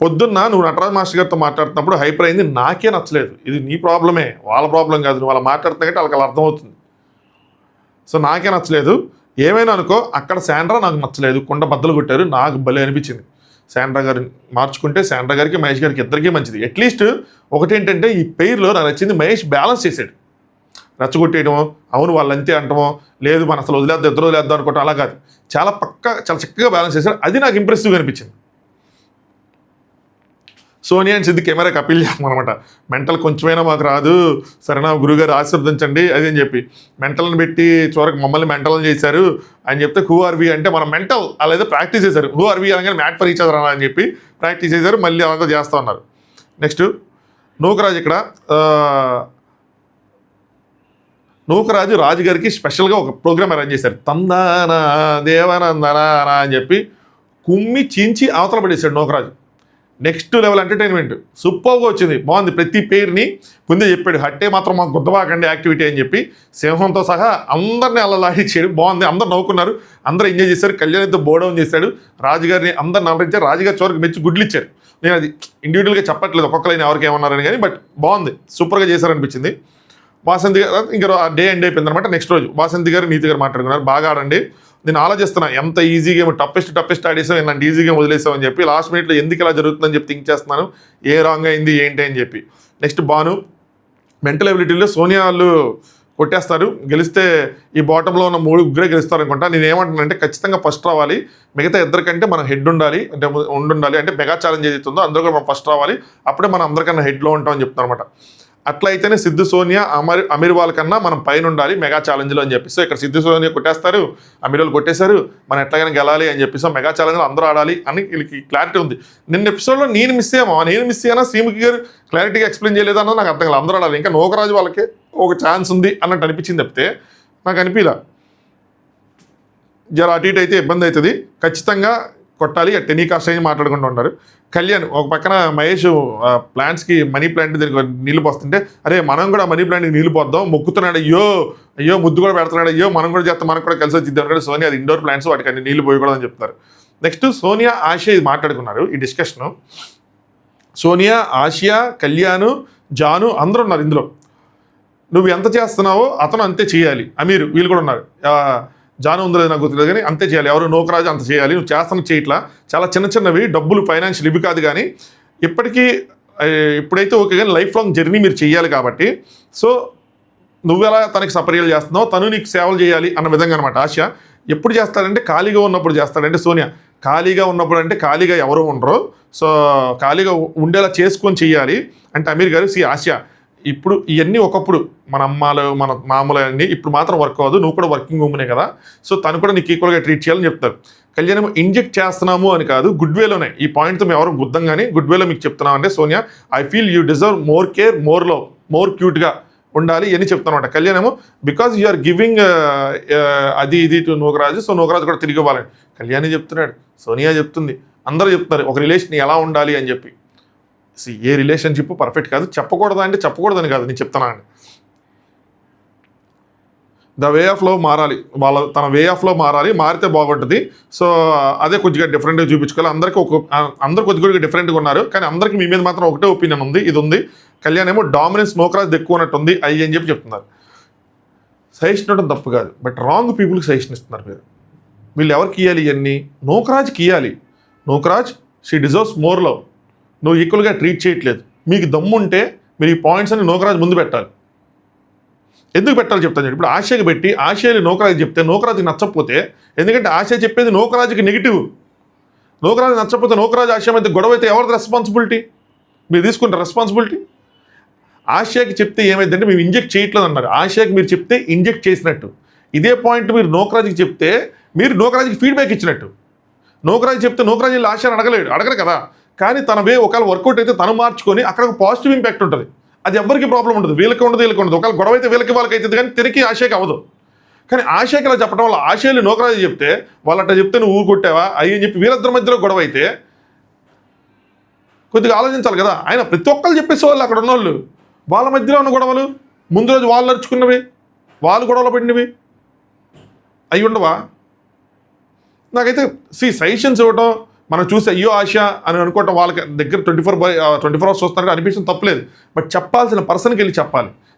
పొద్దున్న నువ్వు నటరాజ్ మాస్టర్ గారితో మాట్లాడుతున్నప్పుడు హైపర్ అయింది, నాకే నచ్చలేదు. ఇది నీ ప్రాబ్లమే, వాళ్ళ ప్రాబ్లం కాదు. నువ్వు అలా మాట్లాడుతున్నా కాబట్టి వాళ్ళకి అలా అర్థమవుతుంది. సో నాకే నచ్చలేదు. ఏమైనా అనుకో, అక్కడ శాండ్రా నాకు నచ్చలేదు, కుండ బద్దలు కొట్టారు, నాకు భలే అనిపించింది. శాండ్రా గారు మార్చుకుంటే శాండ్రా గారికి మహేష్ గారికి ఇద్దరికీ మంచిది. అట్లీస్ట్ ఒకటేంటంటే ఈ పెయిర్లో నాకు నచ్చింది, మహేష్ బ్యాలెన్స్ చేశాడు. రెచ్చగొట్టేయడమో, అవును వాళ్ళు అంతే అంటమో, లేదు మన అసలు వదిలేద్దాం ఇద్దరు వదిలేద్దాం అనుకోవటం అలా కాదు. చాలా చక్కగా బ్యాలెన్స్ చేశాడు. అది నాకు ఇంప్రెసివ్గా అనిపించింది. సోనియా అండ్ సిద్దిక్ కెమెరాకి అప్పీల్ చేస్తామన్నమాట. మెంటల్ కొంచెమైనా మాకు రాదు, సరేనా గురుగారు ఆశీర్వదించండి అది అని చెప్పి మెంటల్ని పెట్టి చివరికి మమ్మల్ని మెంటల్ని చేశారు అని చెప్తే హూ ఆర్ వి అంటే మనం మెంటల్ అలా ఏదో ప్రాక్టీస్ చేశారు. హూ ఆర్ వి అనగానే మ్యాట్ ఫర్ ఈచ్ అదర్ అని చెప్పి ప్రాక్టీస్ చేశారు. మళ్ళీ అలాగే చేస్తూ ఉన్నారు. నెక్స్ట్ నూకరాజు ఇక్కడ నూకరాజు రాజుగారికి స్పెషల్గా ఒక ప్రోగ్రామ్ అరేంజ్ చేశారు. తందానా దేవానందనా అని చెప్పి కుమ్మి చించి అవతల పడేశాడు నూకరాజు. నెక్స్ట్ లెవెల్ ఎంటర్టైన్మెంట్ సూపర్గా వచ్చింది, బాగుంది. ప్రతి పేరుని ముందే చెప్పాడు, హట్టే మాత్రం మాకు గుద్దబాకండి యాక్టివిటీ అని చెప్పి సింహంతో సహా అందరినీ అల్లలాడించాడు. బాగుంది, అందరు నవ్వుకున్నారు, అందరూ ఎంజాయ్ చేశారు. కళ్యాణ్తో బోడౌన్ చేశాడు, రాజుగారిని అందరిని అలరించారు. రాజుగారి చివరికి మెచ్చి గుడ్లు ఇచ్చారు. నేను అది ఇండివిజువల్గా చెప్పట్లేదు ఒక్కొక్కరైనా ఎవరికి ఏమన్నారని, కానీ బట్ బాగుంది, సూపర్గా చేశారనిపించింది. వాసంతి గారు ఇంకా డే ఎండ్ అయిపోయింది అనమాట. నెక్స్ట్ రోజు వాసంతి గారు నీతి గారు మాట్లాడుకున్నారు, బాగా ఆడండి. నేను ఆలోచిస్తున్నా ఎంత ఈజీ గేమ్, టఫెస్ట్ ఆడేసాం, ఇలాంటి ఈజీ గేమ్ వదిలేసాం అని చెప్పి. లాస్ట్ మినిట్లో ఎందుకు ఇలా జరుగుతుందని చెప్పి థింక్ చేస్తున్నాను, ఏ రాంగ్ అయింది ఏంటి అని చెప్పి. నెక్స్ట్ భాను మెంటల్ ఎబిలిటీలో సోనియా వాళ్ళు కొట్టేస్తారు, గెలిస్తే ఈ బాటంలో ఉన్న 3 గెలుస్తారు అనుకుంటా. నేను ఏమంటున్నానంటే ఖచ్చితంగా ఫస్ట్ రావాలి, మిగతా ఇద్దరికంటే మనం హెడ్ ఉండాలి, అంటే ఉండాలి, అంటే మెగా ఛాలెంజ్ ఏదైతుందో అందులో కూడా మనం ఫస్ట్ రావాలి, అప్పుడే మనం అందరికన్నా హెడ్లో ఉంటామని చెప్తున్నారు అనమాట. అట్లా అయితేనే సిద్ధు సోనియా అమీర్ వాళ్ళకన్నా మనం పైన ఉండాలి మెగా ఛాలెంజ్లో అని చెప్పి. సో ఇక్కడ సిద్ధు సోనియా కొట్టేస్తారు, అమీర్ వాళ్ళు కొట్టేశారు, మనం ఎట్లాగైనా గెలాలి అని చెప్పి. సో మెగా ఛాలెంజ్లో అందరూ ఆడాలి అని వీళ్ళకి క్లారిటీ ఉంది. నిన్న ఎపిసోడ్లో నేను మిస్ అయ్యానా శ్రీముఖి గారు క్లారిటీగా ఎక్స్ప్లెయిన్ చేయలేదు అన్నది నాకు అర్థం కాదు. అందరూ ఆడాలి, ఇంకా నూకరాజు వాళ్ళకి ఒక ఛాన్స్ ఉంది అన్నట్టు అనిపించింది తప్పితే నాకు అనిపించలా. జర అటు ఇటు అయితే ఇబ్బంది అవుతుంది, ఖచ్చితంగా కొట్టాలి. టెనీ కాస్ట్ అయ్యి మాట్లాడుకుంటూ ఉంటారు. కళ్యాణ్ ఒక పక్కన మహేష్ ప్లాంట్స్కి మనీ ప్లాంట్ దగ్గర నీళ్ళు పోస్తుంటే, అరే మనం కూడా మనీ ప్లాంట్కి నీళ్ళు పోద్దాం, మొక్కుతున్నాడు, అయ్యో ముద్దు కూడా పెడుతున్నాడు, అయ్యో మనం కూడా చేస్తాం, మనకు కూడా కలిసి వచ్చిద్దాం అనుకుంటే సోనియా అది ఇండోర్ ప్లాంట్స్, వాటికి అన్ని నీళ్ళు పోయకూడదని చెప్తారు. నెక్స్ట్ సోనియా ఆసియా ఇది మాట్లాడుకున్నారు ఈ డిస్కషను. సోనియా, ఆసియా, కళ్యాణ్, జాను అందరూ ఉన్నారు ఇందులో. నువ్వు ఎంత చేస్తున్నావో అతను అంతే చేయాలి. అమీర్ వీళ్ళు కూడా ఉన్నారు, జాను ఉందో నాకు గుర్తులేదు కానీ అంతే చేయాలి. ఎవరు నూకరాజు అంత చేయాలి, నువ్వు చేస్తున్న చేయట్లా, చాలా చిన్నవి డబ్బులు ఫైనాన్షియల్ ఇవి కాదు కానీ ఇప్పుడైతే ఓకే కానీ లైఫ్ లాంగ్ జర్నీ మీరు చేయాలి కాబట్టి. సో నువ్వెలా తనకి సపర్యలు చేస్తున్నావు, తను నీకు సేవలు చేయాలి అన్న విధంగా అనమాట. ఆశ ఎప్పుడు చేస్తాడంటే ఖాళీగా ఉన్నప్పుడు చేస్తాడంటే, సోనియా ఖాళీగా ఉన్నప్పుడు అంటే ఖాళీగా ఎవరు ఉండరు, సో ఖాళీగా ఉండేలా చేసుకొని చేయాలి అంటే. అమీర్ గారు ఆశ ఇప్పుడు ఇవన్నీ ఒకప్పుడు మన అమ్మాలు మన మామూలు అన్నీ ఇప్పుడు మాత్రం వర్క్ అవ్వదు, నువ్వు కూడా వర్కింగ్ ఉమెనే కదా, సో తను కూడా నీకు ఈక్వల్గా ట్రీట్ చేయాలని చెప్తారు. కళ్యాణం ఇంజెక్ట్ చేస్తున్నాము అని కాదు, గుడ్ వేలోనే ఈ పాయింట్తో మేము ఎవరు గుద్దాం కానీ గుడ్ వేలో మీకు చెప్తున్నాం అంటే, Sonia I feel you deserve more care, more love, more క్యూట్గా ఉండాలి అని చెప్తాను అనమాట. కళ్యాణము బికాజ్ యు ఆర్ గివింగ్ అది ఇది టు నూకరాజు, సో నూకరాజు కూడా తిరిగి ఇవ్వాలని కళ్యాణి చెప్తున్నాడు, సోనియా చెప్తుంది, అందరూ చెప్తున్నారు ఒక రిలేషన్ ఎలా ఉండాలి అని చెప్పి. ఏ రిలేషన్షిప్ పర్ఫెక్ట్ కాదు, చెప్పకూడదా అంటే చెప్పకూడదని కాదు, నేను చెప్తానా అండి. ద వే ఆఫ్ లవ్ మారాలి, తన వే ఆఫ్ లవ్ మారితే బాగుంటుంది. సో అదే కొద్దిగా డిఫరెంట్గా చూపించుకోవాలి. అందరూ కొద్దిగా డిఫరెంట్గా ఉన్నారు కానీ అందరికీ మీ మీద మాత్రం ఒకటే ఒపీనియన్ ఉంది, ఇది ఉంది. కళ్యాణ్ ఏమో డామినెన్స్ నూకరాజు ఎక్కువ ఉన్నట్టు ఉంది అయ్యి అని చెప్పి చెప్తున్నారు. సజెషన్ ఇవ్వడం తప్పు కాదు, బట్ రాంగ్ పీపుల్కి సజెషన్ ఇస్తున్నారు మీరు. వీళ్ళు ఎవరికి ఇవ్వాలి ఇవన్నీ? నూకరాజ్కి ఇవ్వాలి. Nookaraj she deserves more love, నువ్వు ఈక్వల్గా ట్రీట్ చేయట్లేదు. మీకు దమ్ముంటే మీరు ఈ పాయింట్స్ అని నూకరాజు ముందు పెట్టాలి. ఎందుకు పెట్టాలి చెప్తాను. ఇప్పుడు ఆశకి పెట్టి ఆశయాలు నూకరాజు చెప్తే నూకరాజుకి నచ్చకపోతే, ఎందుకంటే ఆశ చెప్పేది నూకరాజుకి నెగిటివ్, నూకరాజు నచ్చకపోతే నూకరాజు ఆశయం అయితే గొడవ అయితే ఎవరిది రెస్పాన్సిబిలిటీ? మీరు తీసుకుంటారు రెస్పాన్సిబిలిటీ. ఆశయాకి చెప్తే ఏమైందంటే మేము ఇంజెక్ట్ చేయట్లేదు అన్నారు, ఆశయాకి మీరు చెప్తే ఇంజెక్ట్ చేసినట్టు. ఇదే పాయింట్ మీరు నూకరాజుకి చెప్తే మీరు నూకరాజుకి ఫీడ్బ్యాక్ ఇచ్చినట్టు. నూకరాజు చెప్తే నూకరాజు ఆశయాన్ని అడగరు కదా, కానీ తన వే ఒకవేళ వర్కౌట్ అయితే తను మార్చుకొని అక్కడ ఒక పాజిటివ్ ఇంపాక్ట్ ఉంటుంది. అది ఎవరికి ప్రాబ్లం ఉండదు, వీళ్ళకి ఉండదు ఒకవేళ గొడవ అయితే వీళ్ళకి వాళ్ళకి అవుతుంది కానీ తిరిగి ఆశకి అవ్వదు. కానీ ఆశకి అలా చెప్పడం వల్ల ఆశయాలు నూకరాజు చెప్తే వాళ్ళు అట్లా చెప్తే నువ్వు కొట్టావా అయ్యి అని చెప్పి వీళ్ళిద్దరి మధ్యలో గొడవ అయితే కొద్దిగా ఆలోచించాలి కదా. ఆయన ప్రతి ఒక్కళ్ళు చెప్పేసి వాళ్ళు అక్కడ ఉన్నోళ్ళు వాళ్ళ మధ్యలో ఉన్న గొడవలు ముందు రోజు వాళ్ళు నడుచుకున్నవి, వాళ్ళు గొడవలు పడినవి అవి ఉండవా? నాకైతే సజెషన్స్ ఇవ్వటం మనం చూసి అయ్యో ఆశ అని అనుకోవటం వాళ్ళకి దగ్గర 24 అవర్స్ చూస్తున్నట్టు అనిపించడం తప్పలేదు. బట్ చెప్పాల్సిన పర్సన్కి వెళ్ళి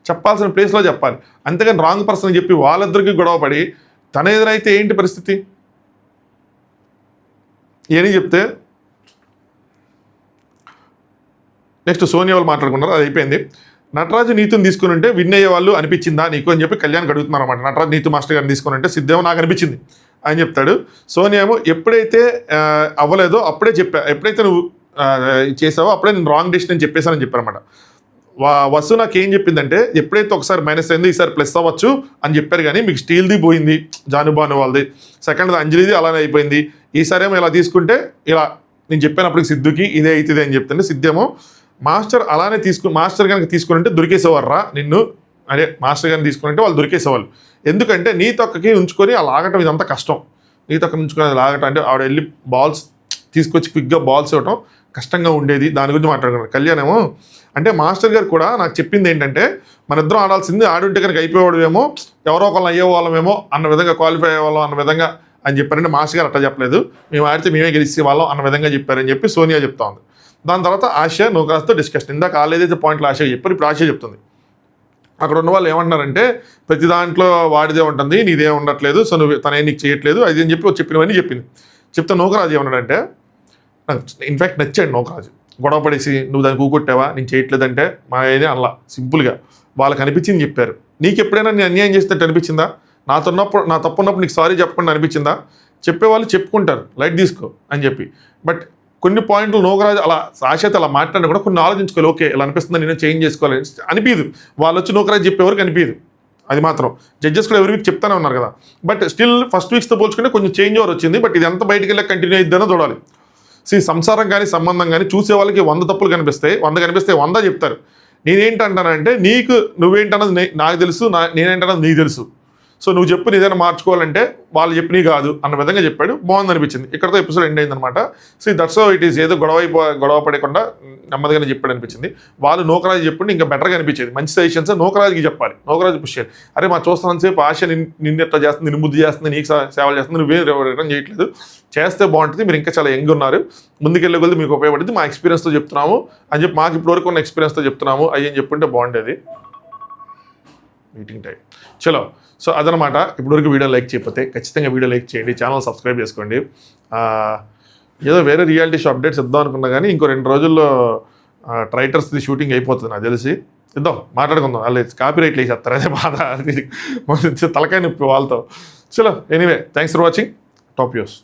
చెప్పాల్సిన ప్లేస్లో చెప్పాలి. అంతేగాని రాంగ్ పర్సన్కి చెప్పి వాళ్ళిద్దరికి గొడవపడి తన ఎదురైతే ఏంటి పరిస్థితి? ఏని చెప్తే నెక్స్ట్ సోనియా వాళ్ళు మాట్లాడుకున్నారు, అది అయిపోయింది. నటరాజు నీతుని తీసుకుని ఉంటే విన్ అయ్యే వాళ్ళు అనిపించిందా నీకు అని చెప్పి కళ్యాణ్ అడుగుతున్నారు అనమాట. నటరాజు నీతు మాస్టర్ గారిని తీసుకుని ఉంటే సిద్ధేమో నాకు అనిపించింది అని చెప్తాడు. సోనియా ఏమో ఎప్పుడైతే అవ్వలేదో అప్పుడే ఎప్పుడైతే నువ్వు చేసావో అప్పుడే నేను రాంగ్ డెసిషన్ అని చెప్పేశానని చెప్పారన్నమాట. వసు నాకు ఏం చెప్పిందంటే ఎప్పుడైతే ఒకసారి మైనస్ అయింది ఈసారి ప్లస్ అవ్వచ్చు అని చెప్పారు, కానీ మీకు స్టీల్ది పోయింది జానుబాను వాళ్ళది, సెకండ్ అంజలిది అలానే అయిపోయింది, ఈసారి ఏమో ఇలా తీసుకుంటే ఇలా నేను చెప్పినప్పటికి సిద్ధుకి ఇదే అవుతుంది అని చెప్తుంటే సిద్ధేమో మాస్టర్ అలానే మాస్టర్ కనుక తీసుకుని ఉంటే దొరికేసేవారా నిన్ను, అదే మాస్టర్ గారిని తీసుకుని ఉంటే వాళ్ళు దొరికేసేవాళ్ళు. ఎందుకంటే నీ తొక్కకి ఉంచుకొని అలా లాగటం ఇదంతా కష్టం. నీ తొక్క ఉంచుకొని అది లాగటం అంటే ఆవిడ వెళ్ళి బాల్స్ తీసుకొచ్చి క్విక్గా బాల్స్ ఇవ్వటం కష్టంగా ఉండేది, దాని గురించి మాట్లాడుకున్నారు. కళ్యాణ్ ఏమో అంటే మాస్టర్ గారు కూడా నాకు చెప్పింది ఏంటంటే మన ఇద్దరం ఆడాల్సింది ఆడుంటే కనుక అయిపోయేవాడమేమో, ఎవరో ఒకళ్ళని అయ్యేవాళ్ళమేమో అన్న విధంగా, క్వాలిఫై అయ్యేవాళ్ళం అన్న విధంగా అని చెప్పారంటే మాస్టర్ గారు అట్లా చెప్పలేదు, మేము ఆడితే మేమే గెలిచే వాళ్ళం అన్న విధంగా చెప్పారని చెప్పి సోనియా చెప్తా ఉంది. దాని తర్వాత ఆశ నూకరాజ్తో డిస్కషన్, ఇందాక ఏదైతే పాయింట్లు ఆశ చెప్పారు ఇప్పుడు ఆశ చెప్తుంది. అక్కడ ఉన్న వాళ్ళు ఏమంటున్నారంటే ప్రతి దాంట్లో వాడిదే ఉంటుంది, నీదే ఉండట్లేదు, సో నువ్వు తనే నీకు చేయట్లేదు అది అని చెప్పి చెప్పినవన్నీ చెప్తే నూకరాజు ఏమన్నాడంటే నాకు ఇన్ఫ్యాక్ట్ నచ్చాడు నూకరాజు. గొడవ పడేసి నువ్వు దాన్ని కూకొట్టావా నేను చేయట్లేదంటే మా ఏదే అలా సింపుల్గా వాళ్ళకి అనిపించింది చెప్పారు. నీకు ఎప్పుడైనా నేను అన్యాయం చేసినట్టు అనిపించిందా? నా తప్పున్నప్పుడు నీకు సారీ చెప్పకుండా అనిపించిందా? చెప్పేవాళ్ళు చెప్పుకుంటారు లైట్ తీసుకో అని చెప్పి. బట్ కొన్ని పాయింట్లు నూకరాజు అలా ఆశతో అలా మాట్లాడినా కూడా కొన్ని ఆలోచించుకోవాలి, ఓకే ఇలా అనిపిస్తుంది నేను చేంజ్ చేసుకోవాలి అనిపించదు. వాళ్ళు వచ్చి నూకరాజు చెప్పేవరకు అనిపించదు, అది మాత్రం జడ్జెస్ కూడా ఎవరికి చెప్తానే ఉన్నారు కదా. బట్ స్టిల్ ఫస్ట్ వీక్స్తో పోల్చుకుంటే కొంచెం చేంజ్ ఓవర్ వచ్చింది. బట్ ఇది ఎంత బయటికి వెళ్ళి కంటిన్యూ అయిద్దానో చూడాలి. సంసారం కానీ సంబంధం కానీ చూసే వాళ్ళకి 100 తప్పులు కనిపిస్తాయి, 100 చెప్తారు. నేనేంటంటానంటే నువ్వేంటన్నది నాకు తెలుసు, నేనేంటన్నది నీకు తెలుసు, సో నువ్వు చెప్పు ఏదైనా మార్చుకోవాలంటే వాళ్ళు చెప్పినవి కాదు అన్న విధంగా చెప్పాడు. బాగుంది అనిపించింది. ఇక్కడతో ఎపిసోడ్ ఎండ్ అయిందనమాట. That's how it is. ఏదో గొడవ పడకుండా నెమ్మదిగానే చెప్పాడు అనిపించింది. వాళ్ళు నూకరాజు చెప్పుంటే ఇంకా బెటర్గా అనిపించేది. మంచి సజెషన్స్ నూకరాజుకి చెప్పాలి, నూకరాజు పుష్ చేయాలి. అరే మా చూస్తున్నంతసేపు ఆశ నిన్ను ఎట్లా చేస్తుంది, నిన్ను బుద్ధి చేస్తుంది, నీకు సేవలు చేస్తుంది, నువ్వే రిటర్న్ చేయట్లేదు, చేస్తే బాగుంటుంది, మీరు ఇంకా చాలా యంగ్ ఉన్నారు, ముందుకెళ్ళే కొద్ది మీకు ఉపయోగపడుతుంది, మా ఎక్స్పీరియన్స్తో చెప్తున్నాము అని చెప్పి మాకు ఇప్పటివరకు ఉన్న ఎక్స్పీరియన్స్తో చెప్తున్నాము అయ్యని చెప్పుంటే బాగుండేది. మీటింగ్ టైం చలో. సో అదనమాట. ఇప్పటివరకు వీడియో లైక్ చేయకపోతే ఖచ్చితంగా వీడియో లైక్ చేయండి, ఛానల్ సబ్స్క్రైబ్ చేసుకోండి. ఏదో వేరే రియాలిటీ షో అప్డేట్స్ ఇద్దాం అనుకున్నా కానీ ఇంకో 2 రోజుల్లో ట్రైటర్స్ది షూటింగ్ అయిపోతుంది నాకు తెలిసి. ఇద్దాం, మాట్లాడుకుందాం. వాళ్ళు కాపీ రైట్లు వేసేస్తారు, అదే బాధ, తలకాయ నొప్పి వాళ్ళతో. చలో anyway, thanks for watching. Top use.